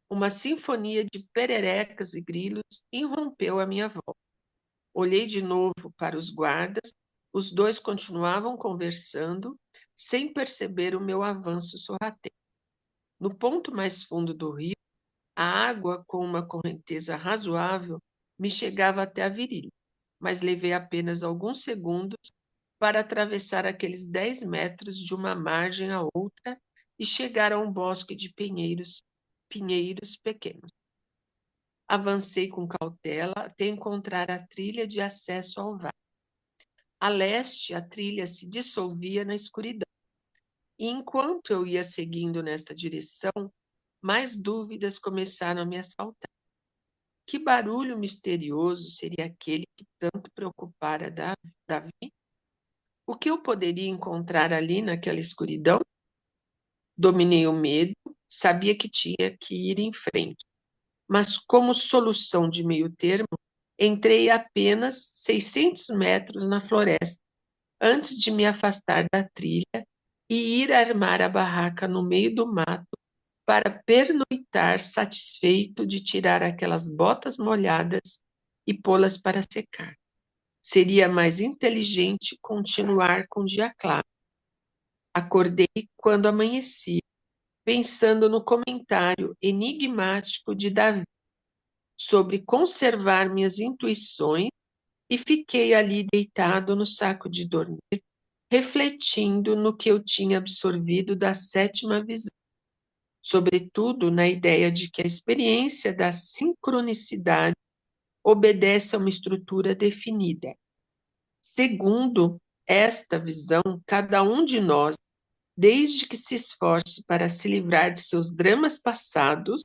Uma sinfonia de pererecas e grilos irrompeu à minha volta. Olhei de novo para os guardas, os dois continuavam conversando, sem perceber o meu avanço sorrateiro. No ponto mais fundo do rio, a água, com uma correnteza razoável, me chegava até a virilha, mas levei apenas alguns segundos para atravessar aqueles 10 metros de uma margem à outra e chegar a um bosque de pinheiros pequenos. Avancei com cautela até encontrar a trilha de acesso ao vale. A leste, a trilha se dissolvia na escuridão. E enquanto eu ia seguindo nesta direção, mais dúvidas começaram a me assaltar. Que barulho misterioso seria aquele que tanto preocupara Davi? O que eu poderia encontrar ali naquela escuridão? Dominei o medo, sabia que tinha que ir em frente, mas como solução de meio termo, entrei apenas 600 metros na floresta, antes de me afastar da trilha e ir armar a barraca no meio do mato para pernoitar satisfeito de tirar aquelas botas molhadas e pô-las para secar. Seria mais inteligente continuar com o dia claro. Acordei quando amanhecia, pensando no comentário enigmático de Davi sobre conservar minhas intuições e fiquei ali deitado no saco de dormir, refletindo no que eu tinha absorvido da sétima visão, sobretudo na ideia de que a experiência da sincronicidade obedece a uma estrutura definida. Segundo esta visão, cada um de nós, desde que se esforce para se livrar de seus dramas passados,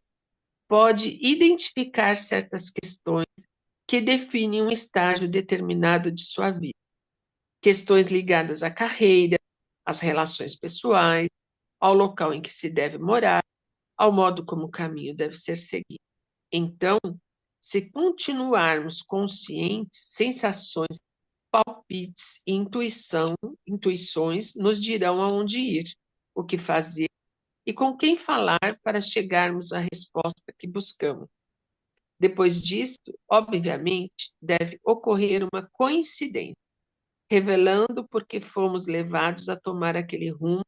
pode identificar certas questões que definem um estágio determinado de sua vida. Questões ligadas à carreira, às relações pessoais, ao local em que se deve morar, ao modo como o caminho deve ser seguido. Então, se continuarmos conscientes, sensações, palpites e intuições nos dirão aonde ir, o que fazer e com quem falar para chegarmos à resposta que buscamos. Depois disso, obviamente, deve ocorrer uma coincidência, revelando por que fomos levados a tomar aquele rumo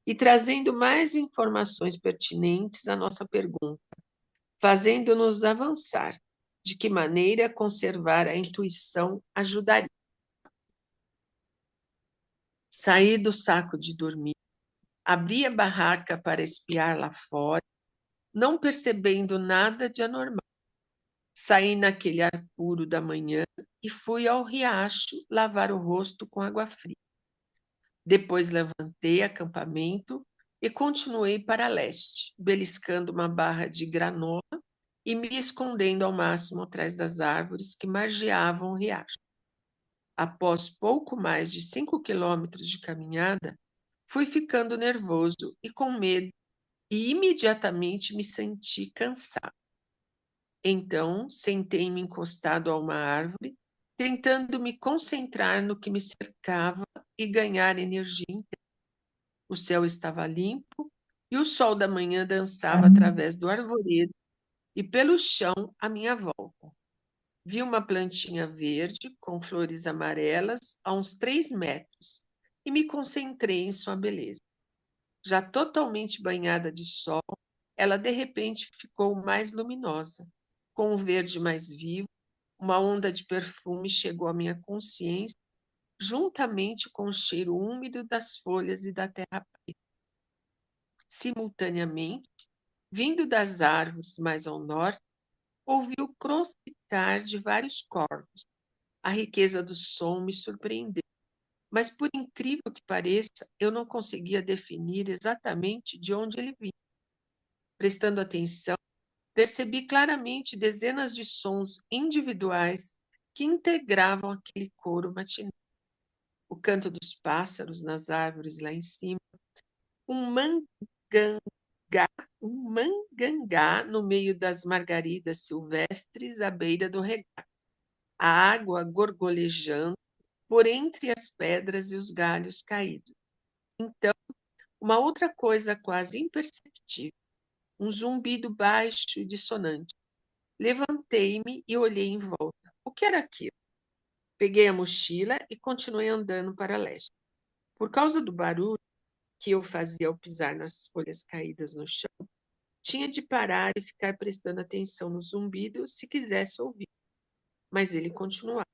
e trazendo mais informações pertinentes à nossa pergunta, fazendo-nos avançar. De que maneira conservar a intuição ajudaria? Saí do saco de dormir, abri a barraca para espiar lá fora, não percebendo nada de anormal. Saí naquele ar puro da manhã e fui ao riacho lavar o rosto com água fria. Depois levantei acampamento e continuei para leste, beliscando uma barra de granola e me escondendo ao máximo atrás das árvores que margeavam o riacho. Após pouco mais de 5 quilômetros de caminhada, fui ficando nervoso e com medo e imediatamente me senti cansado. Então, sentei-me encostado a uma árvore, tentando me concentrar no que me cercava e ganhar energia interna. O céu estava limpo e o sol da manhã dançava através do arvoredo e pelo chão à minha volta. Vi uma plantinha verde com flores amarelas a uns 3 metros e me concentrei em sua beleza. Já totalmente banhada de sol, ela de repente ficou mais luminosa. Com um verde mais vivo, uma onda de perfume chegou à minha consciência, juntamente com o cheiro úmido das folhas e da terra preta. Simultaneamente, vindo das árvores mais ao norte, ouvi o crocitar de vários corvos. A riqueza do som me surpreendeu, mas por incrível que pareça, eu não conseguia definir exatamente de onde ele vinha. Prestando atenção, percebi claramente dezenas de sons individuais que integravam aquele coro matinal. O canto dos pássaros nas árvores lá em cima, um mangangá, um mangangá no meio das margaridas silvestres à beira do regato, a água gorgolejando por entre as pedras e os galhos caídos. Então, uma outra coisa quase imperceptível, um zumbido baixo e dissonante. Levantei-me e olhei em volta. O que era aquilo? Peguei a mochila e continuei andando para leste. Por causa do barulho que eu fazia ao pisar nas folhas caídas no chão, tinha de parar e ficar prestando atenção no zumbido se quisesse ouvir. Mas ele continuava.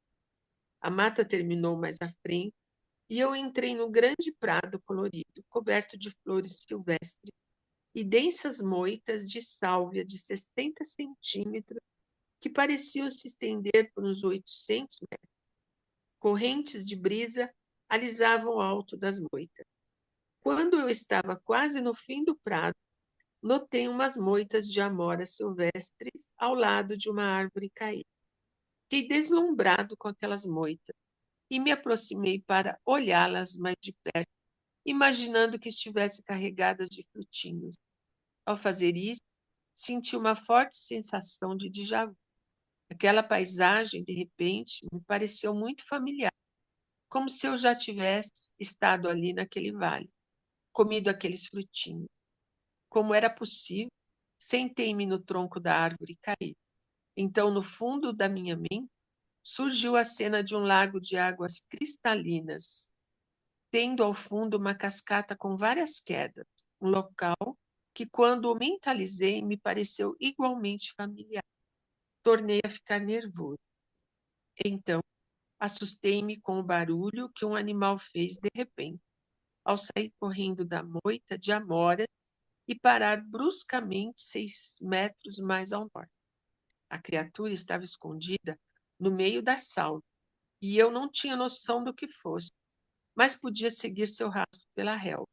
A mata terminou mais à frente e eu entrei no grande prado colorido, coberto de flores silvestres e densas moitas de sálvia de 60 centímetros que pareciam se estender por uns 800 metros. Correntes de brisa alisavam o alto das moitas. Quando eu estava quase no fim do prado, notei umas moitas de amoras silvestres ao lado de uma árvore caída. Fiquei deslumbrado com aquelas moitas e me aproximei para olhá-las mais de perto, imaginando que estivessem carregadas de frutinhos. Ao fazer isso, senti uma forte sensação de déjà vu. Aquela paisagem, de repente, me pareceu muito familiar, como se eu já tivesse estado ali naquele vale, comido aqueles frutinhos. Como era possível, sentei-me no tronco da árvore e caí. Então, no fundo da minha mente, surgiu a cena de um lago de águas cristalinas, tendo ao fundo uma cascata com várias quedas, um local que, quando o mentalizei, me pareceu igualmente familiar. Tornei a ficar nervoso. Então, assustei-me com o barulho que um animal fez de repente, ao sair correndo da moita de amora e parar bruscamente 6 metros mais ao norte. A criatura estava escondida no meio da sala, e eu não tinha noção do que fosse, mas podia seguir seu rastro pela relva.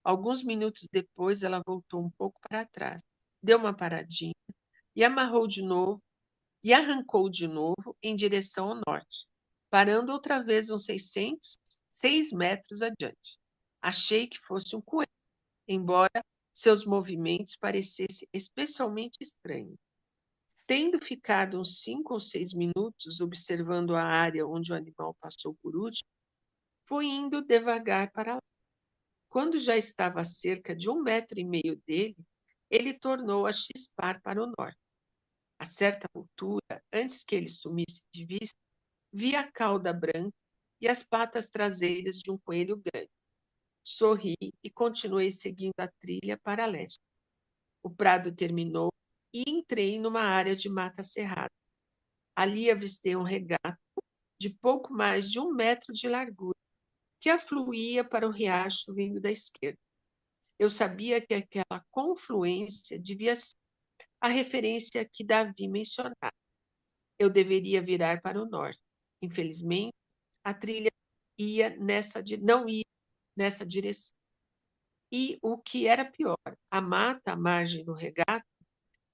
Alguns minutos depois, ela voltou um pouco para trás, deu uma paradinha e amarrou de novo e arrancou de novo em direção ao norte, parando outra vez uns 6 metros adiante. Achei que fosse um coelho, embora seus movimentos parecessem especialmente estranhos. Tendo ficado uns 5 ou 6 minutos observando a área onde o animal passou por último, fui indo devagar para lá. Quando já estava a cerca de 1,5 metros dele, ele tornou a chispar para o norte. A certa altura, antes que ele sumisse de vista, vi a cauda branca e as patas traseiras de um coelho grande. Sorri e continuei seguindo a trilha para leste. O prado terminou e entrei numa área de mata cerrada. Ali avistei um regato de pouco mais de 1 metro de largura, que afluía para o riacho vindo da esquerda. Eu sabia que aquela confluência devia ser a referência que Davi mencionara. Eu deveria virar para o norte. Infelizmente, a trilha não ia nessa direção. E o que era pior, a mata à margem do regato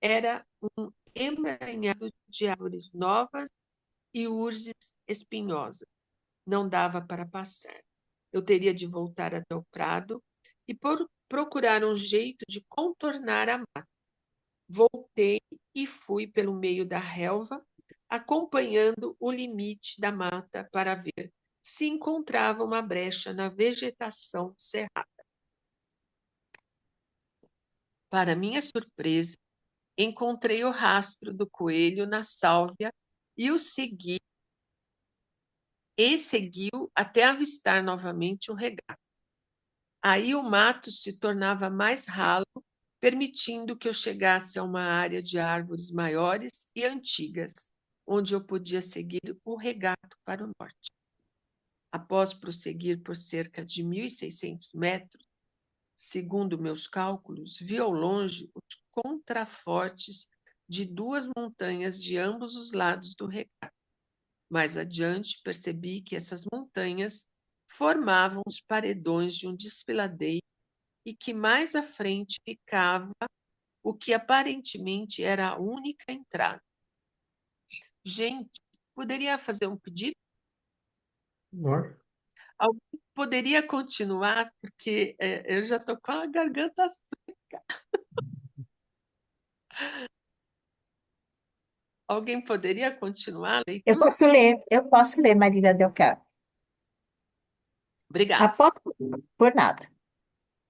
era um emaranhado de árvores novas e urzes espinhosas. Não dava para passar. Eu teria de voltar até o prado e procurar um jeito de contornar a mata. Voltei e fui pelo meio da relva, acompanhando o limite da mata para ver se encontrava uma brecha na vegetação cerrada. Para minha surpresa, encontrei o rastro do coelho na sálvia e seguiu até avistar novamente o regato. Aí o mato se tornava mais ralo, permitindo que eu chegasse a uma área de árvores maiores e antigas, onde eu podia seguir o regato para o norte. Após prosseguir por cerca de 1.600 metros, segundo meus cálculos, vi ao longe os contrafortes de duas montanhas de ambos os lados do regato. Mais adiante, percebi que essas montanhas formavam os paredões de um desfiladeiro e que mais à frente ficava o que aparentemente era a única entrada. Gente, poderia fazer um pedido? Lógico. Alguém poderia continuar, porque eu já estou com a garganta seca. Alguém poderia continuar a Eu leitura? posso ler, Maria Del Carmo. Obrigada. Após, por nada.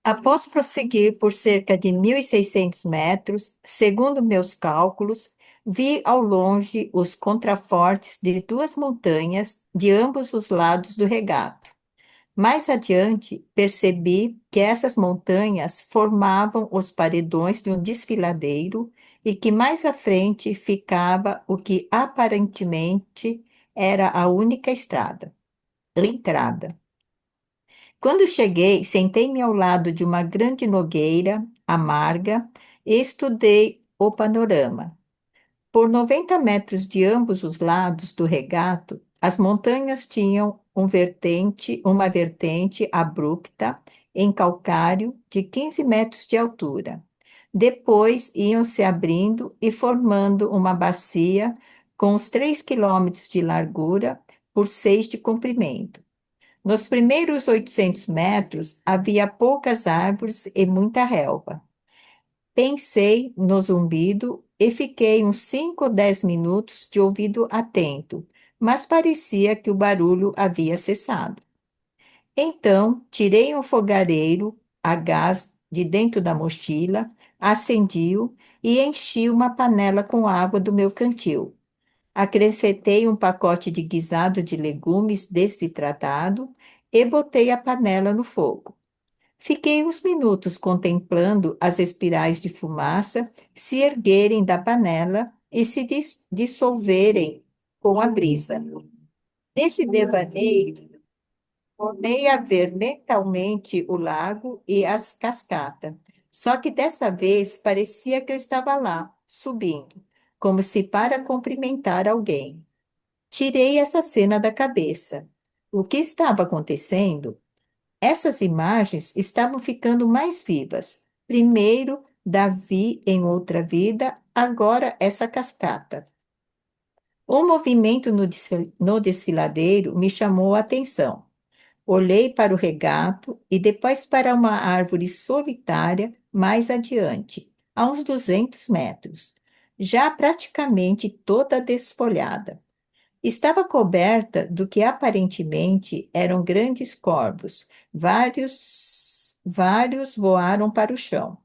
Após prosseguir por cerca de 1.600 metros, segundo meus cálculos, vi ao longe os contrafortes de duas montanhas de ambos os lados do regato. Mais adiante, percebi que essas montanhas formavam os paredões de um desfiladeiro e que mais à frente ficava o que aparentemente era a única entrada. Quando cheguei, sentei-me ao lado de uma grande nogueira amarga e estudei o panorama. Por 90 metros de ambos os lados do regato, as montanhas tinham uma vertente abrupta em calcário de 15 metros de altura. Depois iam se abrindo e formando uma bacia com uns 3 quilômetros de largura por 6 de comprimento. Nos primeiros 800 metros havia poucas árvores e muita relva. Pensei no zumbido e fiquei uns 5 ou 10 minutos de ouvido atento, mas parecia que o barulho havia cessado. Então, tirei um fogareiro a gás de dentro da mochila, acendi-o e enchi uma panela com água do meu cantil. Acrescentei um pacote de guisado de legumes desidratado e botei a panela no fogo. Fiquei uns minutos contemplando as espirais de fumaça se erguerem da panela e se dissolverem com a brisa. Nesse devaneio, tornei a ver mentalmente o lago e as cascatas. Só que dessa vez parecia que eu estava lá, subindo, como se para cumprimentar alguém. Tirei essa cena da cabeça. O que estava acontecendo? Essas imagens estavam ficando mais vivas. Primeiro, Davi em outra vida, agora essa cascata. O movimento no desfiladeiro me chamou a atenção. Olhei para o regato e depois para uma árvore solitária mais adiante, a uns 200 metros, já praticamente toda desfolhada. Estava coberta do que aparentemente eram grandes corvos. Vários voaram para o chão.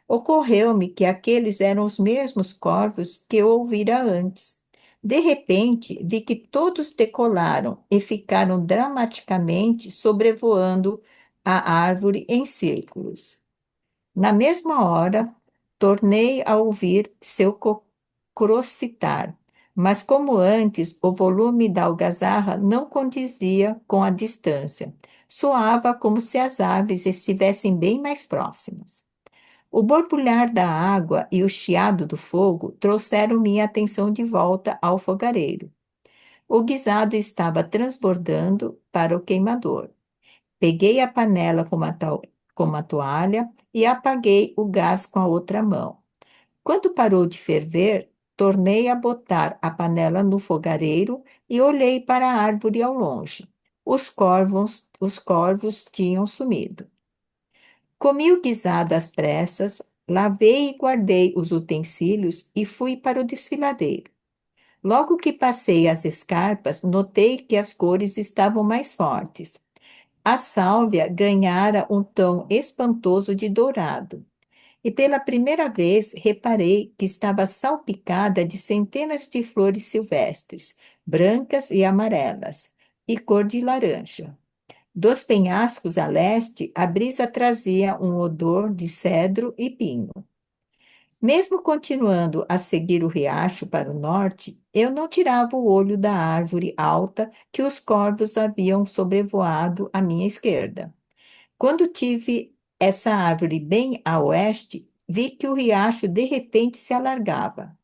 Ocorreu-me que aqueles eram os mesmos corvos que eu ouvira antes. De repente, vi que todos decolaram e ficaram dramaticamente sobrevoando a árvore em círculos. Na mesma hora, tornei a ouvir seu crocitar, mas como antes, o volume da algazarra não condizia com a distância. Soava como se as aves estivessem bem mais próximas. O borbulhar da água e o chiado do fogo trouxeram minha atenção de volta ao fogareiro. O guisado estava transbordando para o queimador. Peguei a panela com uma toalha e apaguei o gás com a outra mão. Quando parou de ferver, tornei a botar a panela no fogareiro e olhei para a árvore ao longe. Os corvos tinham sumido. Comi o guisado às pressas, lavei e guardei os utensílios e fui para o desfiladeiro. Logo que passei as escarpas, notei que as cores estavam mais fortes. A sálvia ganhara um tom espantoso de dourado. E pela primeira vez reparei que estava salpicada de centenas de flores silvestres, brancas e amarelas, e cor de laranja. Dos penhascos a leste, a brisa trazia um odor de cedro e pinho. Mesmo continuando a seguir o riacho para o norte, eu não tirava o olho da árvore alta que os corvos haviam sobrevoado à minha esquerda. Quando tive essa árvore bem a oeste, vi que o riacho de repente se alargava.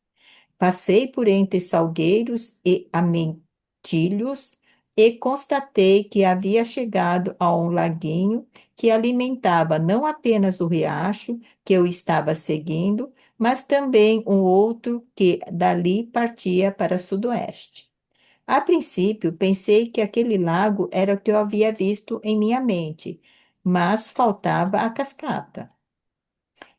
Passei por entre salgueiros e amentilhos e constatei que havia chegado a um laguinho que alimentava não apenas o riacho que eu estava seguindo, mas também um outro que dali partia para sudoeste. A princípio, pensei que aquele lago era o que eu havia visto em minha mente, mas faltava a cascata.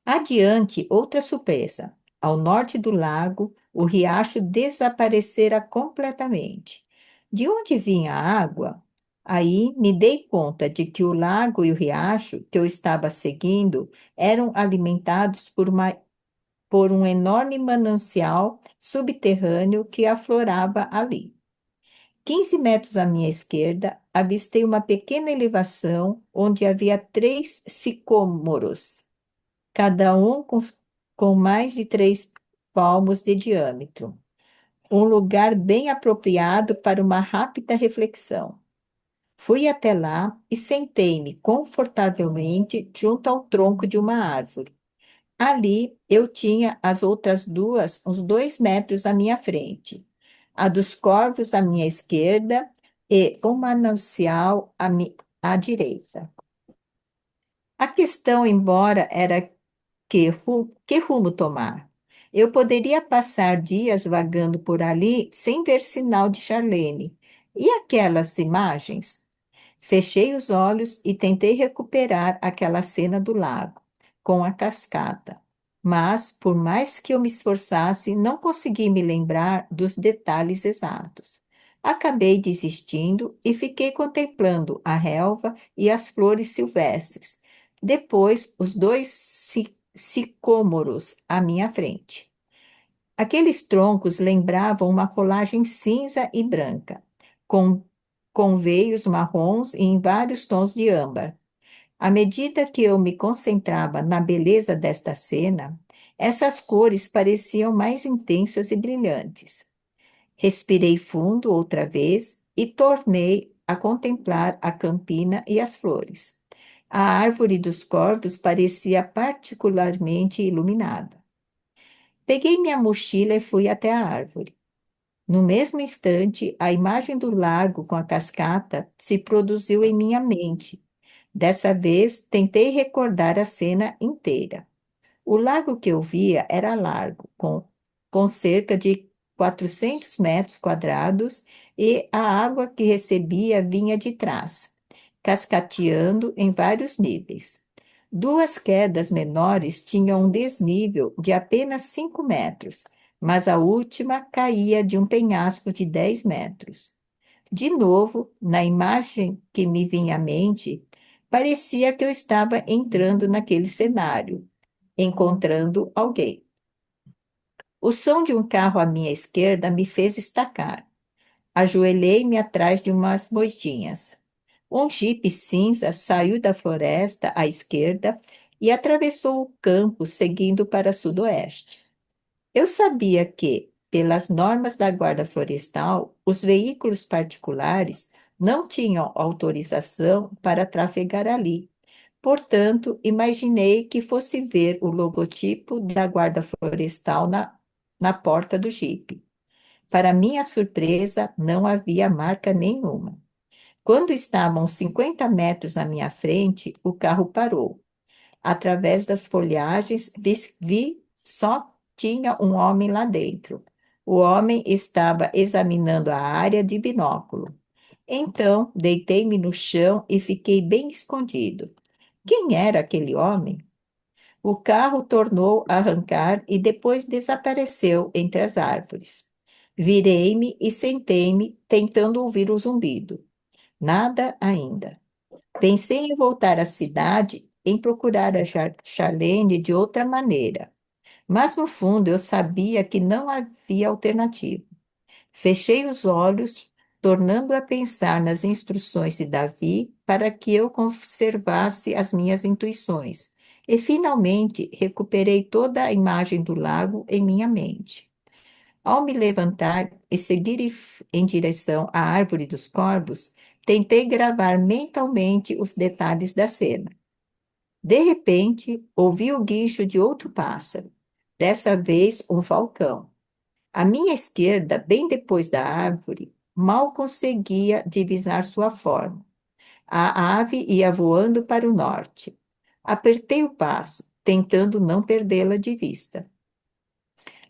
Adiante, outra surpresa. Ao norte do lago, o riacho desaparecera completamente. De onde vinha a água? Aí me dei conta de que o lago e o riacho que eu estava seguindo eram alimentados por um enorme manancial subterrâneo que aflorava ali. 15 metros à minha esquerda, avistei uma pequena elevação onde havia 3 sicômoros, cada um com mais de 3 palmos de diâmetro. Um lugar bem apropriado para uma rápida reflexão. Fui até lá e sentei-me confortavelmente junto ao tronco de uma árvore. Ali eu tinha as outras duas, uns 2 metros à minha frente, a dos corvos à minha esquerda e o manancial à direita. A questão, embora era que rumo tomar? Eu poderia passar dias vagando por ali sem ver sinal de Charlene. E aquelas imagens? Fechei os olhos e tentei recuperar aquela cena do lago, com a cascata. Mas, por mais que eu me esforçasse, não consegui me lembrar dos detalhes exatos. Acabei desistindo e fiquei contemplando a relva e as flores silvestres. Depois, os 2 sicômoros à minha frente. Aqueles troncos lembravam uma colagem cinza e branca, com, com veios marrons e em vários tons de âmbar. À medida que eu me concentrava na beleza desta cena, essas cores pareciam mais intensas e brilhantes. Respirei fundo outra vez e tornei a contemplar a campina e as flores. A árvore dos corvos parecia particularmente iluminada. Peguei minha mochila e fui até a árvore. No mesmo instante, a imagem do lago com a cascata se produziu em minha mente. Dessa vez, tentei recordar a cena inteira. O lago que eu via era largo, com cerca de 400 metros quadrados, e a água que recebia vinha de trás, cascateando em vários níveis. 2 quedas menores tinham um desnível de apenas 5 metros, mas a última caía de um penhasco de 10 metros. De novo, na imagem que me vinha à mente, parecia que eu estava entrando naquele cenário, encontrando alguém. O som de um carro à minha esquerda me fez estacar. Ajoelhei-me atrás de umas moitinhas. Um jipe cinza saiu da floresta à esquerda e atravessou o campo, seguindo para sudoeste. Eu sabia que, pelas normas da Guarda Florestal, os veículos particulares não tinham autorização para trafegar ali. Portanto, imaginei que fosse ver o logotipo da Guarda Florestal na porta do jipe. Para minha surpresa, não havia marca nenhuma. Quando estavam uns 50 metros à minha frente, o carro parou. Através das folhagens, vi só tinha um homem lá dentro. O homem estava examinando a área de binóculo. Então, deitei-me no chão e fiquei bem escondido. Quem era aquele homem? O carro tornou a arrancar e depois desapareceu entre as árvores. Virei-me e sentei-me, tentando ouvir o zumbido. Nada ainda. Pensei em voltar à cidade, em procurar a Charlene de outra maneira. Mas no fundo eu sabia que não havia alternativa. Fechei os olhos, tornando a pensar nas instruções de Davi para que eu conservasse as minhas intuições, e finalmente recuperei toda a imagem do lago em minha mente. Ao me levantar e seguir em direção à árvore dos corvos, tentei gravar mentalmente os detalhes da cena. De repente, ouvi o guincho de outro pássaro, dessa vez um falcão. À minha esquerda, bem depois da árvore, mal conseguia divisar sua forma. A ave ia voando para o norte. Apertei o passo, tentando não perdê-la de vista.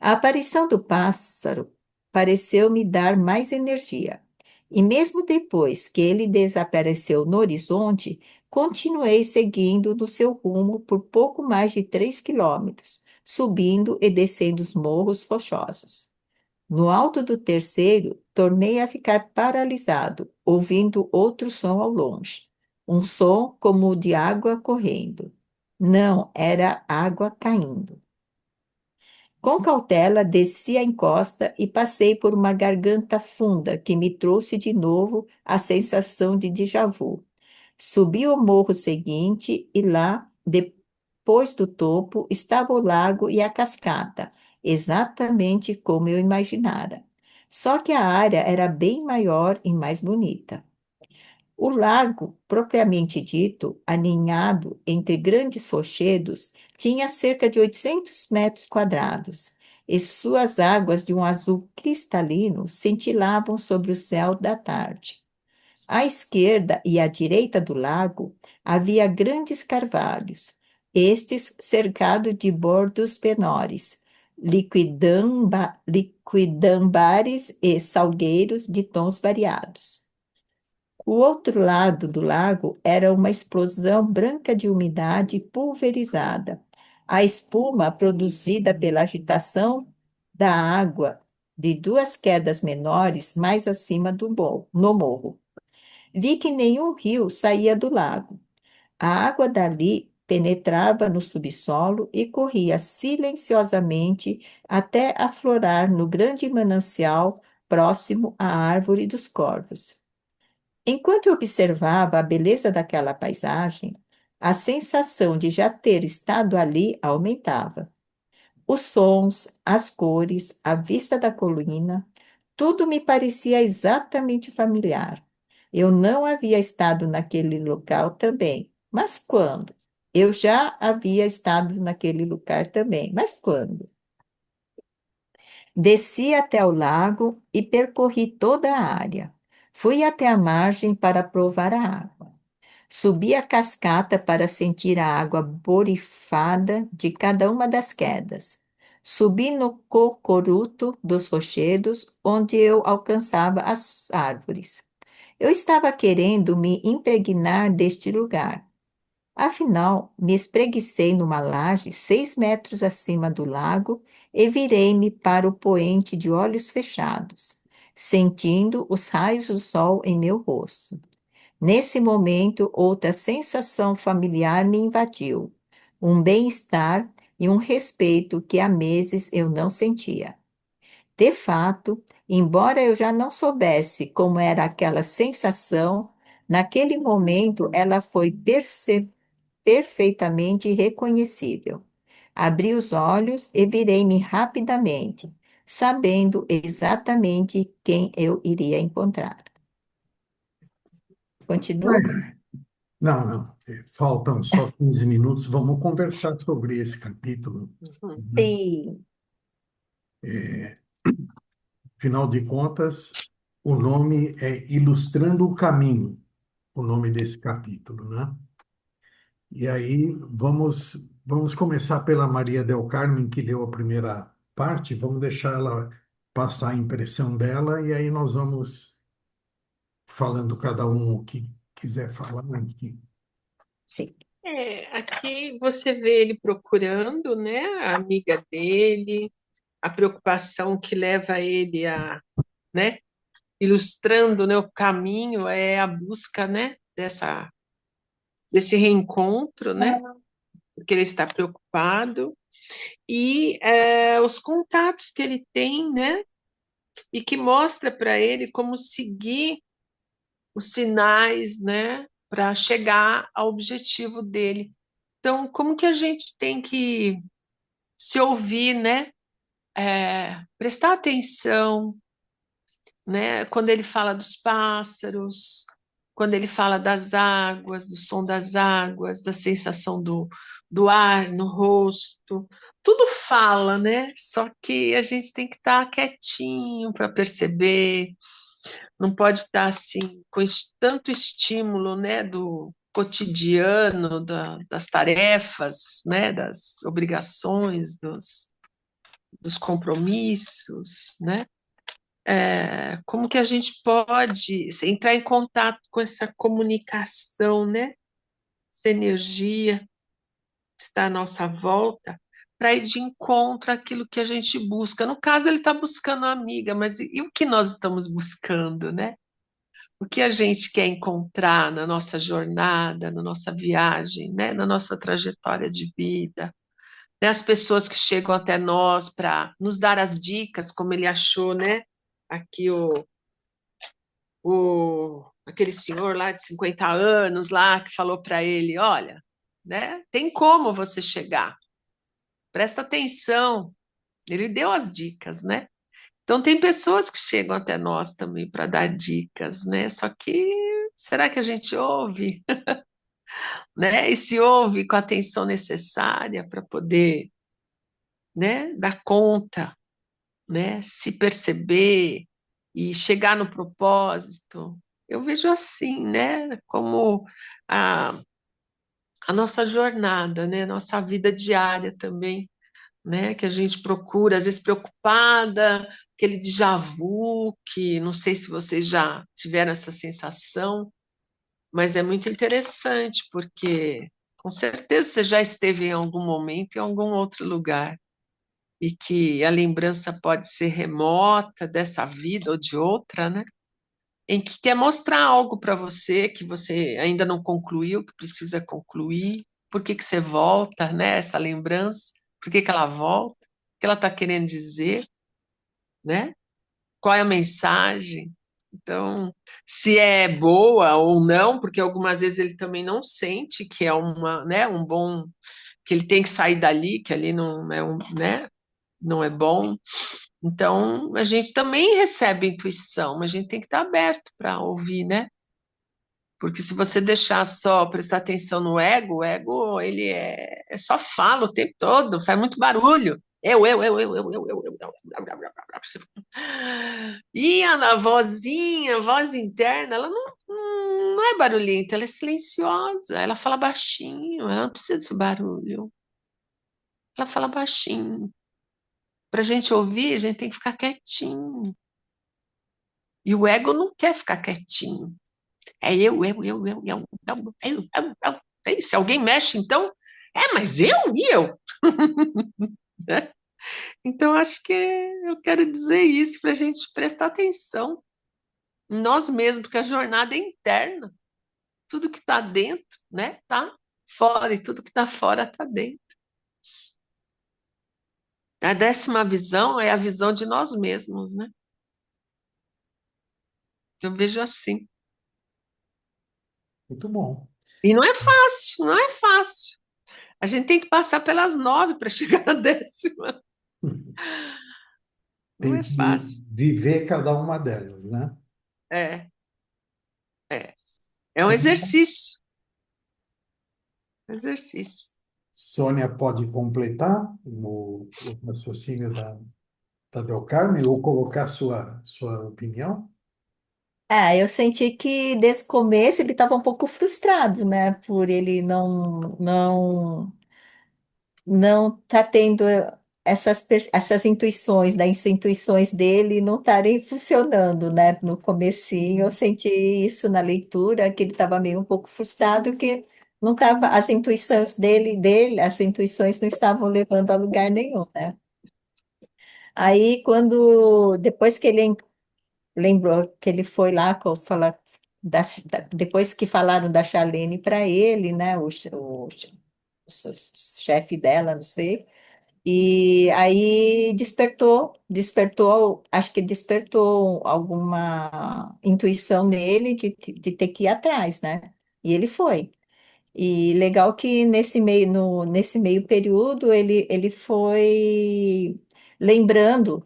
A aparição do pássaro pareceu me dar mais energia. E mesmo depois que ele desapareceu no horizonte, continuei seguindo no seu rumo por pouco mais de 3 quilômetros, subindo e descendo os morros rochosos. No alto do terceiro, tornei a ficar paralisado, ouvindo outro som ao longe. Um som como o de água correndo. Não, era água caindo. Com cautela, desci a encosta e passei por uma garganta funda que me trouxe de novo a sensação de déjà vu. Subi o morro seguinte e lá, depois do topo, estava o lago e a cascata, exatamente como eu imaginara. Só que a área era bem maior e mais bonita. O lago, propriamente dito, aninhado entre grandes rochedos, tinha cerca de 800 metros quadrados, e suas águas de um azul cristalino cintilavam sobre o céu da tarde. À esquerda e à direita do lago havia grandes carvalhos, estes cercados de bordos menores, liquidambares e salgueiros de tons variados. O outro lado do lago era uma explosão branca de umidade pulverizada. A espuma produzida pela agitação da água de duas quedas menores mais acima no morro. Vi que nenhum rio saía do lago. A água dali penetrava no subsolo e corria silenciosamente até aflorar no grande manancial próximo à árvore dos corvos. Enquanto eu observava a beleza daquela paisagem, a sensação de já ter estado ali aumentava. Os sons, as cores, a vista da colina, tudo me parecia exatamente familiar. Eu não havia estado naquele local também, mas quando? Eu já havia estado naquele lugar também, mas quando? Desci até o lago e percorri toda a área. Fui até a margem para provar a água. Subi a cascata para sentir a água borrifada de cada uma das quedas. Subi no cocoruto dos rochedos, onde eu alcançava as árvores. Eu estava querendo me impregnar deste lugar. Afinal, me espreguicei numa laje 6 metros acima do lago e virei-me para o poente de olhos fechados, sentindo os raios do sol em meu rosto. Nesse momento, outra sensação familiar me invadiu, um bem-estar e um respeito que há meses eu não sentia. De fato, embora eu já não soubesse como era aquela sensação, naquele momento ela foi perfeitamente reconhecível. Abri os olhos e virei-me rapidamente. sabendo exatamente quem eu iria encontrar. Continuo? Não, não. Faltam só 15 minutos. Vamos conversar sobre esse capítulo, Uhum. né? Sim. Afinal de contas, o nome é Ilustrando o Caminho, o nome desse capítulo, né? E aí vamos começar pela Maria del Carmen, que leu a primeira parte. Vamos deixar ela passar a impressão dela e aí nós vamos falando cada um o que quiser falar aqui. Sim. Aqui você vê ele procurando, né, a amiga dele, a preocupação que leva ele a, né, ilustrando, né, o caminho é a busca, né, desse reencontro, né, porque ele está preocupado e os contatos que ele tem, né, e que mostra para ele como seguir os sinais, né, para chegar ao objetivo dele. Então, como que a gente tem que se ouvir, né? Prestar atenção, né? Quando ele fala dos pássaros, quando ele fala das águas, do som das águas, da sensação do ar no rosto, tudo fala, né? Só que a gente tem que estar quietinho para perceber, não pode estar assim com tanto estímulo, né? Do cotidiano, das tarefas, né? Das obrigações, dos compromissos, né? Como que a gente pode entrar em contato com essa comunicação, né? Essa energia que está à nossa volta, para ir de encontro àquilo que a gente busca. No caso, ele está buscando uma amiga, mas e o que nós estamos buscando, né? O que a gente quer encontrar na nossa jornada, na nossa viagem, né? Na nossa trajetória de vida, né? As pessoas que chegam até nós para nos dar as dicas, como ele achou, né? Aqui aquele senhor lá de 50 anos lá que falou para ele, olha, né? Tem como você chegar. Presta atenção. Ele deu as dicas, né? Então tem pessoas que chegam até nós também para dar dicas, né? Só que será que a gente ouve, né? E se ouve com a atenção necessária para poder, né, dar conta, né, se perceber e chegar no propósito. Eu vejo assim, né, como a, a nossa jornada, né, nossa vida diária também, né, que a gente procura, às vezes preocupada, aquele déjà vu, que não sei se vocês já tiveram essa sensação, mas é muito interessante, porque com certeza você já esteve em algum momento, em algum outro lugar, e que a lembrança pode ser remota dessa vida ou de outra, né? Em que quer mostrar algo para você que você ainda não concluiu, que precisa concluir, por que que você volta, né? Essa lembrança, por que que ela volta, o que ela está querendo dizer, né? Qual é a mensagem? Então, se é boa ou não, porque algumas vezes ele também não sente que é né, um bom, que ele tem que sair dali, que ali não é né, não é bom. Então, a gente também recebe intuição, mas a gente tem que estar aberto para ouvir, né? Porque se você deixar só prestar atenção no ego, o ego, ele só fala o tempo todo, faz muito barulho. E a vozinha, a voz interna, ela não é barulhenta, ela é silenciosa, ela fala baixinho, ela não precisa desse barulho. Ela fala baixinho. Para a gente ouvir, a gente tem que ficar quietinho. E o ego não quer ficar quietinho. É eu. Se alguém mexe, então, mas e eu? Né? Então, acho que eu quero dizer isso para a gente prestar atenção em nós mesmos, porque a jornada é interna. Tudo que está dentro, né, está fora, e tudo que está fora está dentro. A 10ª visão é a visão de nós mesmos, né? Eu vejo assim. Muito bom. E não é fácil, não é fácil. A gente tem que passar pelas 9 para chegar na 10ª. Não Tem é que fácil. viver cada uma delas, né? É, é. É um exercício. Exercício. Sônia pode completar o raciocínio da Del Carmen ou colocar sua opinião? Ah, eu senti que desde o começo ele estava um pouco frustrado, né? Por ele não tá tendo essas intuições, né? As intuições dele não estarem funcionando, né? No comecinho eu senti isso na leitura, que ele estava meio um pouco frustrado, que não tava, as intuições as intuições não estavam levando a lugar nenhum, né? Aí depois que ele lembrou que ele foi lá falar, depois que falaram da Charlene para ele, né? O chefe dela, não sei. E aí acho que despertou alguma intuição nele de ter que ir atrás, né? E ele foi. E legal que nesse meio período ele foi lembrando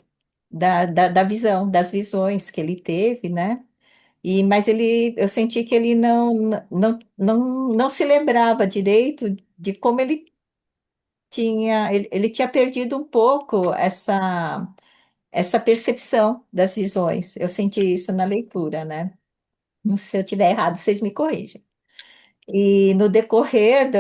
da visão, das visões que ele teve, né? Mas eu senti que ele não se lembrava direito de como ele tinha perdido um pouco essa percepção das visões. Eu senti isso na leitura, né? Não sei se eu estiver errado, vocês me corrigem. E no decorrer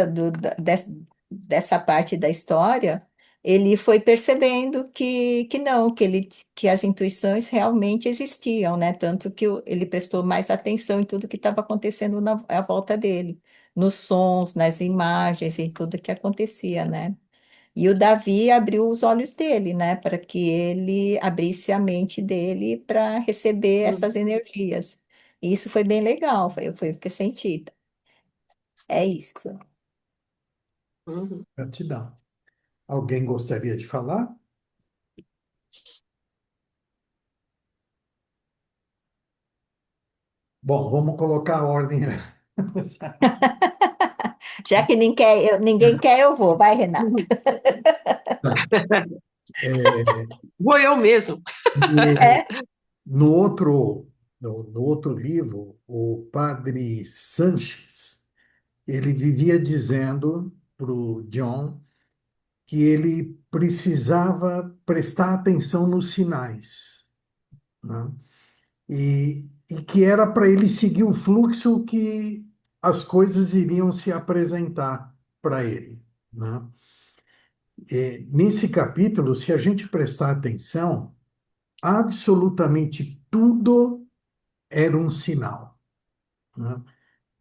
dessa parte da história, ele foi percebendo que não, que as intuições realmente existiam, né? Tanto que ele prestou mais atenção em tudo que estava acontecendo à volta dele, nos sons, nas imagens, em tudo que acontecia, né? E o Davi abriu os olhos dele, né, para que ele abrisse a mente dele para receber essas energias. E isso foi bem legal, foi o que eu senti. É isso. Uhum. Gratidão. Alguém gostaria de falar? Bom, vamos colocar a ordem. Já que ninguém quer, eu vou. Vai, Renato. É, Vou eu mesmo. no, É? no outro livro, o padre Sanches, ele vivia dizendo para o John que ele precisava prestar atenção nos sinais, né? E que era para ele seguir o fluxo que as coisas iriam se apresentar para ele, né? Nesse capítulo, se a gente prestar atenção, absolutamente tudo era um sinal, né?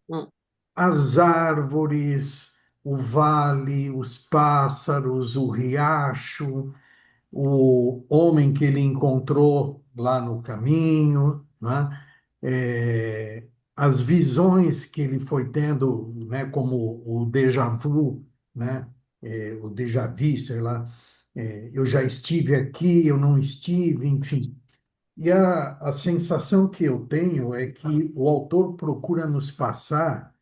Hum, As árvores, o vale, os pássaros, o riacho, o homem que ele encontrou lá no caminho, né? É, as visões que ele foi tendo, né? Como o déjà vu, né? O déjà vu, sei lá. Eu já estive aqui, eu não estive, enfim. E a sensação que eu tenho é que o autor procura nos passar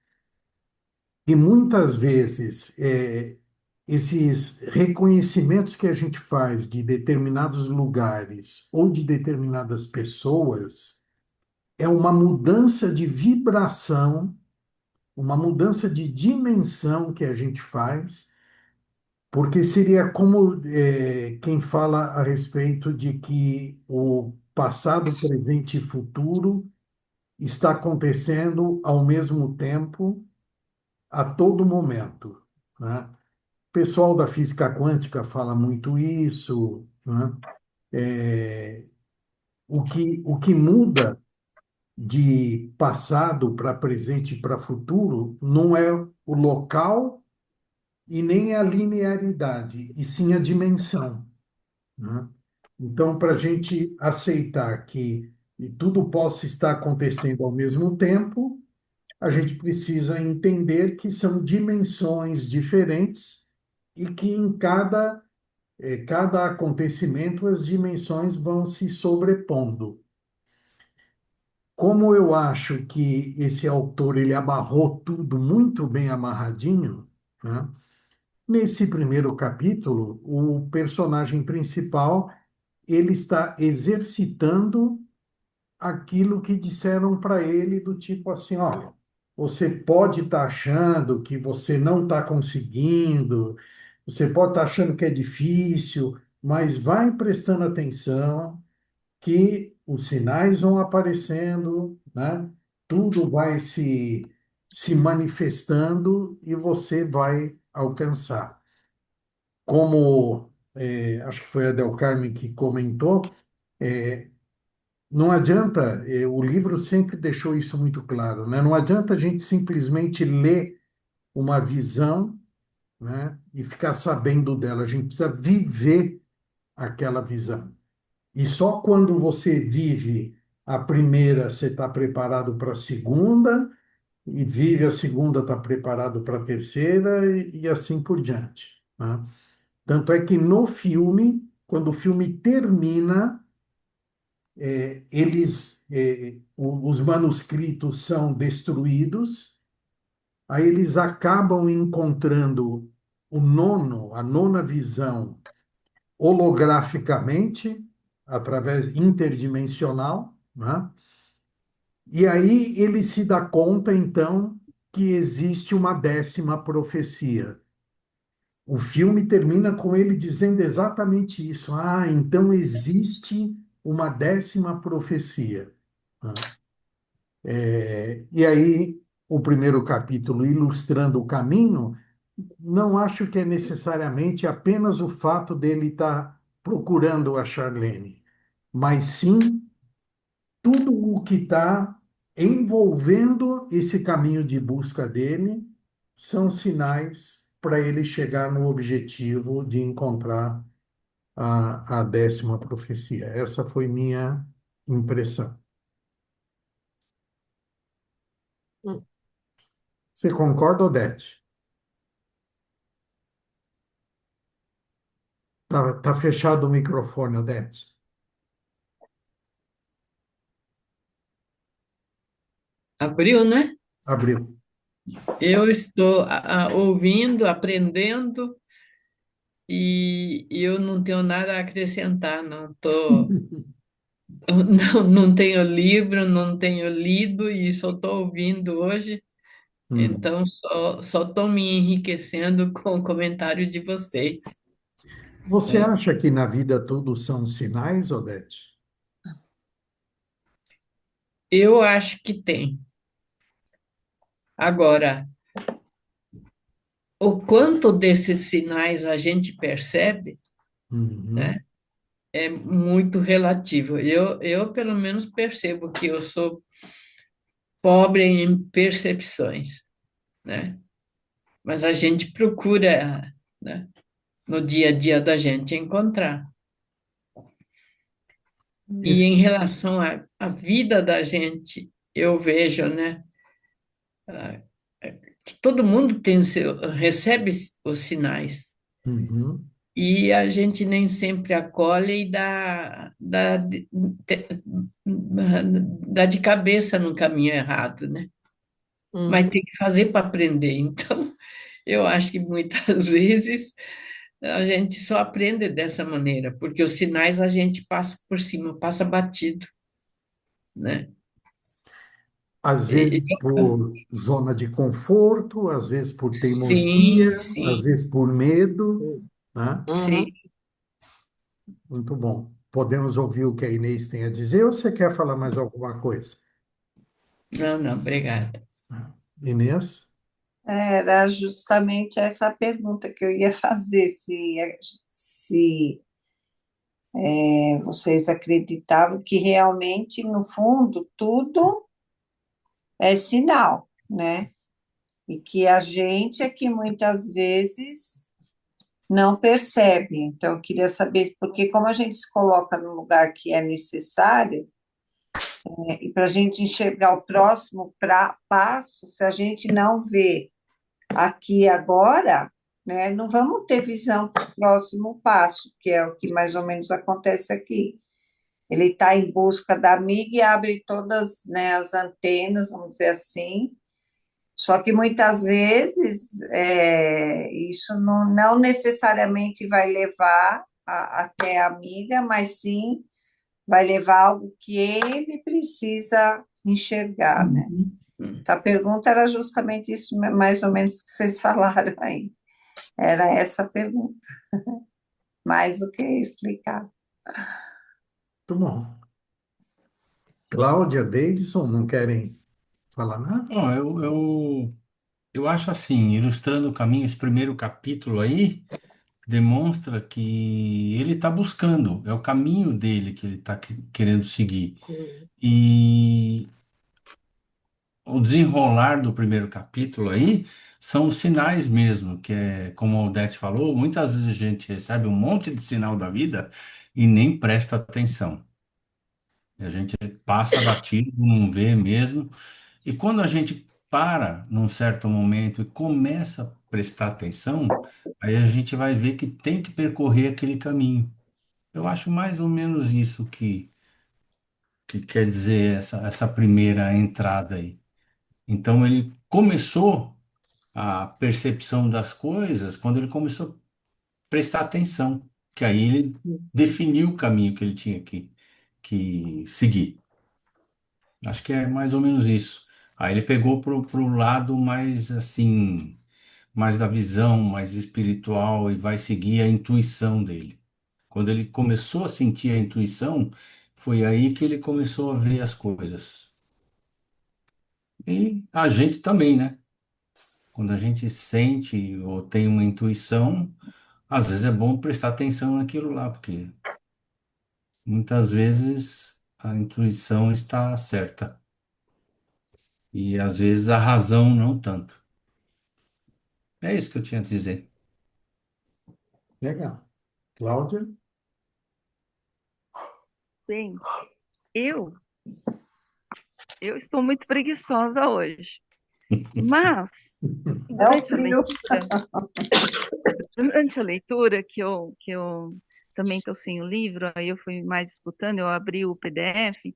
que muitas vezes esses reconhecimentos que a gente faz de determinados lugares ou de determinadas pessoas é uma mudança de vibração, uma mudança de dimensão que a gente faz, porque seria como quem fala a respeito de que o passado, presente e futuro está acontecendo ao mesmo tempo, a todo momento, né? O pessoal da física quântica fala muito isso, né? É, o que muda de passado para presente e para futuro não é o local e nem a linearidade, e sim a dimensão, né? Então, para a gente aceitar que tudo possa estar acontecendo ao mesmo tempo, a gente precisa entender que são dimensões diferentes e que em cada acontecimento as dimensões vão se sobrepondo. Como eu acho que esse autor ele amarrou tudo muito bem amarradinho, né? Nesse primeiro capítulo, o personagem principal ele está exercitando aquilo que disseram para ele, do tipo assim, olha, você pode estar achando que você não está conseguindo, você pode estar achando que é difícil, mas vai prestando atenção que os sinais vão aparecendo, né? Tudo vai se manifestando e você vai alcançar. Como acho que foi a Del Carmen que comentou, não adianta, o livro sempre deixou isso muito claro, né? Não adianta a gente simplesmente ler uma visão, né, e ficar sabendo dela. A gente precisa viver aquela visão. E só quando você vive a primeira, você está preparado para a segunda, e vive a segunda, está preparado para a terceira, e assim por diante, né? Tanto é que no filme, quando o filme termina, os manuscritos são destruídos, aí eles acabam encontrando a nona visão holograficamente, através interdimensional, né? E aí ele se dá conta, então, que existe uma décima profecia. O filme termina com ele dizendo exatamente isso. Ah, então existe uma décima profecia, né? E aí, o primeiro capítulo, ilustrando o caminho, não acho que é necessariamente apenas o fato dele estar procurando a Charlene, mas sim tudo o que está envolvendo esse caminho de busca dele são sinais para ele chegar no objetivo de encontrar a décima profecia. Essa foi minha impressão. Hum. Você concorda, Odete? Tá fechado o microfone, Odete. Abriu, né? Abriu. Eu estou ouvindo, aprendendo e eu não tenho nada a acrescentar, não tô, não tenho livro, não tenho lido e só estou ouvindo hoje, Hum. então só estou me enriquecendo com o comentário de vocês, Você né? acha que na vida tudo são sinais, Odete? Eu acho que tem. Agora, o quanto desses sinais a gente percebe, Uhum, né? É muito relativo. Eu, pelo menos, percebo que eu sou pobre em percepções, né? Mas a gente procura, né, no dia a dia da gente encontrar. E Esse- em relação à vida da gente, eu vejo, né, que todo mundo recebe os sinais. uhum. E a gente nem sempre acolhe e dá de cabeça no caminho errado, né? Mas Uhum. tem que fazer para aprender. Então, eu acho que muitas vezes a gente só aprende dessa maneira, porque os sinais a gente passa por cima, passa batido, né? Às E- vezes por zona de conforto, às vezes por sim, teimosia, às sim, vezes por medo, né? Uhum. sim. Muito bom. Podemos ouvir o que a Inês tem a dizer ou você quer falar mais alguma coisa? Não, não, obrigada. Inês? Era justamente essa a pergunta que eu ia fazer, se vocês acreditavam que realmente, no fundo, tudo é sinal, né? E que a gente é que muitas vezes não percebe. Então, eu queria saber, porque como a gente se coloca no lugar que é necessário, e para a gente enxergar o próximo passo, se a gente não vê aqui e agora, né, não vamos ter visão para o próximo passo, que é o que mais ou menos acontece aqui. Ele está em busca da amiga e abre todas, né, as antenas, vamos dizer assim. Só que muitas vezes isso não necessariamente vai levar até a amiga, mas sim vai levar algo que ele precisa enxergar, né? Uhum. Então, a pergunta era justamente isso, mais ou menos, que vocês falaram aí. Era essa a pergunta, mais do que explicar. Muito bom. Cláudia, Davidson, não querem falar nada? Bom, eu acho assim, ilustrando o caminho, esse primeiro capítulo aí demonstra que ele está buscando, é o caminho dele que ele está querendo seguir. E o desenrolar do primeiro capítulo aí são os sinais mesmo, que é, como a Odete falou, muitas vezes a gente recebe um monte de sinal da vida e nem presta atenção. E a gente passa batido, não vê mesmo. E quando a gente para num certo momento e começa a prestar atenção, aí a gente vai ver que tem que percorrer aquele caminho. Eu acho mais ou menos isso que quer dizer essa primeira entrada aí. Então ele começou a percepção das coisas quando ele começou a prestar atenção, que aí ele definiu o caminho que ele tinha que seguir. Acho que é mais ou menos isso. Aí ele pegou pro lado mais assim, mais da visão, mais espiritual e vai seguir a intuição dele. Quando ele começou a sentir a intuição, foi aí que ele começou a ver as coisas. E a gente também, né? Quando a gente sente ou tem uma intuição, às vezes é bom prestar atenção naquilo lá, porque muitas vezes a intuição está certa e às vezes a razão não tanto. É isso que eu tinha a dizer. Legal. Cláudia? Bem, eu, eu estou muito preguiçosa hoje, mas É o durante a frio. leitura, durante a leitura que eu também estou sem o livro, aí eu fui mais escutando, eu abri o PDF e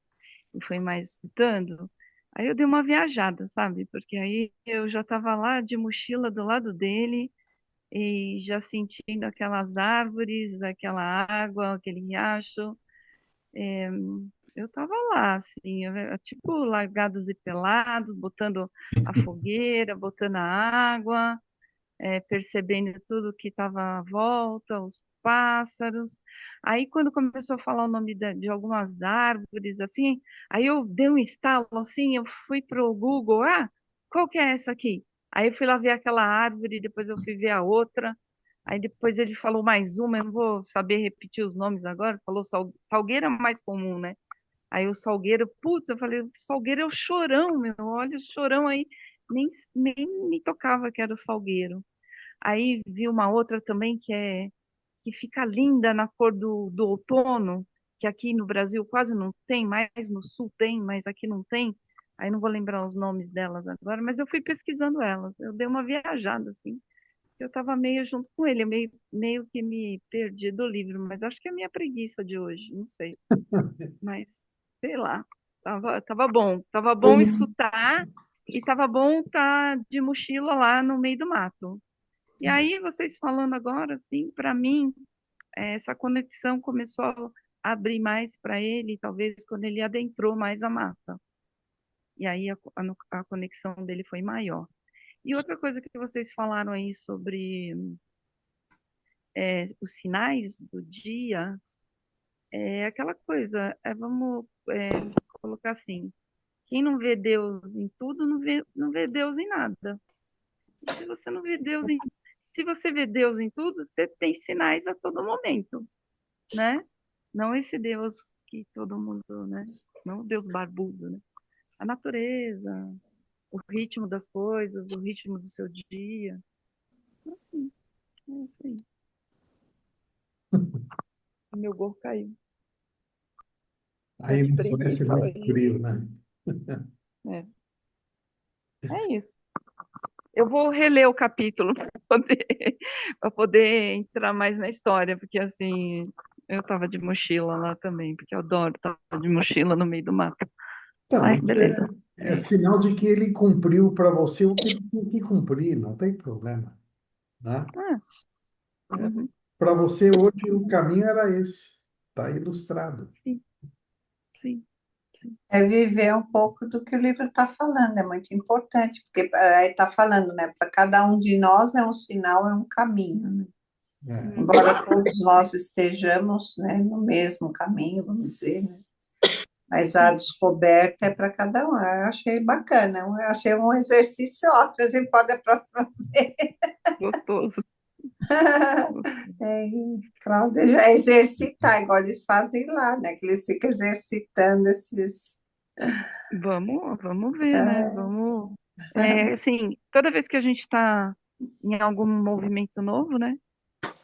fui mais escutando, aí eu dei uma viajada, sabe? Porque aí eu já estava lá de mochila do lado dele e já sentindo aquelas árvores, aquela água, aquele riacho. Eu tava lá, assim, tipo largados e pelados, botando a fogueira, botando a água, percebendo tudo que estava à volta, os pássaros. Aí, quando começou a falar o nome de algumas árvores, assim, aí eu dei um estalo, assim, eu fui pro Google, qual que é essa aqui? Aí eu fui lá ver aquela árvore, depois eu fui ver a outra. Aí depois ele falou mais uma, eu não vou saber repetir os nomes agora, falou salgueira mais comum, né? Aí o Salgueiro, putz, eu falei, o Salgueiro é o Chorão, meu, olha o Chorão aí, nem me tocava que era o Salgueiro. Aí vi uma outra também que fica linda na cor do outono, que aqui no Brasil quase não tem, mais no sul tem, mas aqui não tem. Aí não vou lembrar os nomes delas agora, mas eu fui pesquisando elas. Eu dei uma viajada, assim. Eu estava meio junto com ele, meio que me perdi do livro, mas acho que é a minha preguiça de hoje, não sei. Mas, sei lá, tava Foi, bom escutar e tava bom estar de mochila lá no meio do mato. E aí, vocês falando agora, assim, para mim, essa conexão começou a abrir mais para ele, talvez quando ele adentrou mais a mata. E aí a conexão dele foi maior. E outra coisa que vocês falaram aí sobre os sinais do dia, é aquela coisa, vamos colocar assim, quem não vê Deus em tudo, não vê Deus em nada. E se você não vê Deus em, se você vê Deus em tudo, você tem sinais a todo momento, né? Não esse Deus que todo mundo, né? Não o Deus barbudo, né? A natureza, o ritmo das coisas, o ritmo do seu dia. Assim, é isso aí. O meu gorro caiu. Tá aí de na Suécia é preguiça muito hoje. frio, né? É, é isso. Eu vou reler o capítulo para poder entrar mais na história, porque assim, eu estava de mochila lá também, porque eu adoro estar de mochila no meio do mato. Então, Mas mas beleza. é sinal de que ele cumpriu para você o que ele tinha que cumprir, não tem problema, né? Ah, É, uhum. para você hoje o caminho era esse, está ilustrado. Sim, sim, sim. É viver um pouco do que o livro está falando, é muito importante, porque aí está falando, né? Para cada um de nós é um sinal, é um caminho, né? É, Embora todos nós estejamos, né, no mesmo caminho, vamos dizer, né? Mas a descoberta é para cada um. Eu achei bacana, eu achei um exercício ótimo, a gente pode a próxima. Gostoso. É, Cláudia já exercitar, igual eles fazem lá, né? Que eles ficam exercitando esses. Vamos ver, né? É, Vamos. Assim, toda vez que a gente está em algum movimento novo, né?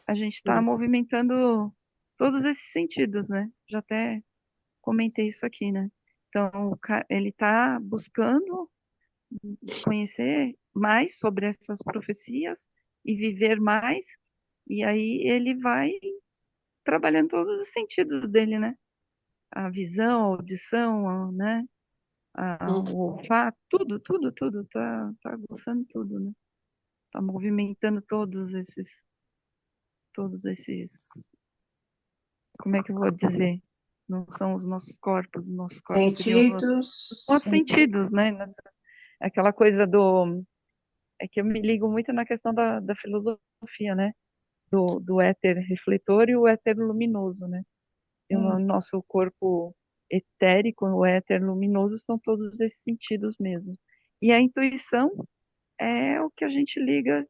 A gente está movimentando todos esses sentidos, né? Já até comentei isso aqui, né? Então, ele está buscando conhecer mais sobre essas profecias e viver mais, e aí ele vai trabalhando todos os sentidos dele, né? A visão, a audição, né? O olfato, tudo, tá aguçando tudo, né? Tá movimentando todos esses, como é que eu vou dizer? Não são os nossos corpos seriam os sentidos. nossos sentidos, né? Aquela coisa é que eu me ligo muito na questão da filosofia, né? Do éter refletor e o éter luminoso, né? E o nosso corpo etérico, o éter luminoso, são todos esses sentidos mesmo. E a intuição é o que a gente liga,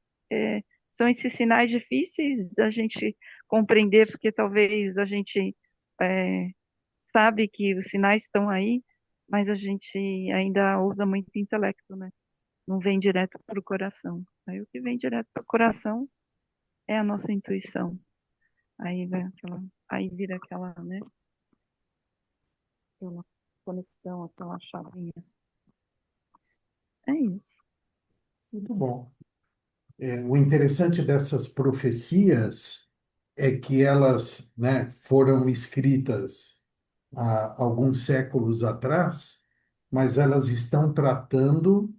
são esses sinais difíceis da gente compreender, porque talvez a gente é, sabe que os sinais estão aí, mas a gente ainda usa muito intelecto, né? Não vem direto para o coração. Aí o que vem direto para o coração é a nossa intuição. Aí vira aquela, né? Aquela conexão, aquela chavinha. É isso. muito bom. O interessante dessas profecias é que elas, né, foram escritas há alguns séculos atrás, mas elas estão tratando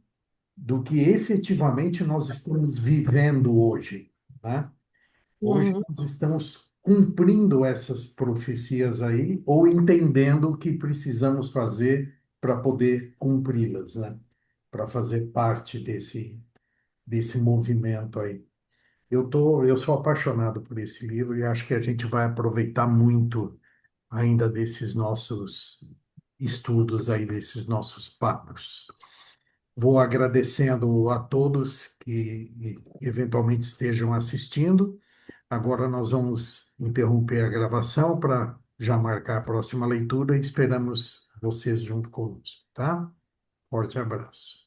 do que efetivamente nós estamos vivendo hoje, né? Hoje Uhum. nós estamos cumprindo essas profecias aí, ou entendendo o que precisamos fazer para poder cumpri-las, né? Para fazer parte desse movimento aí. Eu sou apaixonado por esse livro e acho que a gente vai aproveitar muito ainda desses nossos estudos aí, desses nossos papos. Vou agradecendo a todos que eventualmente estejam assistindo. Agora nós vamos interromper a gravação para já marcar a próxima leitura e esperamos vocês junto conosco, tá? Forte abraço.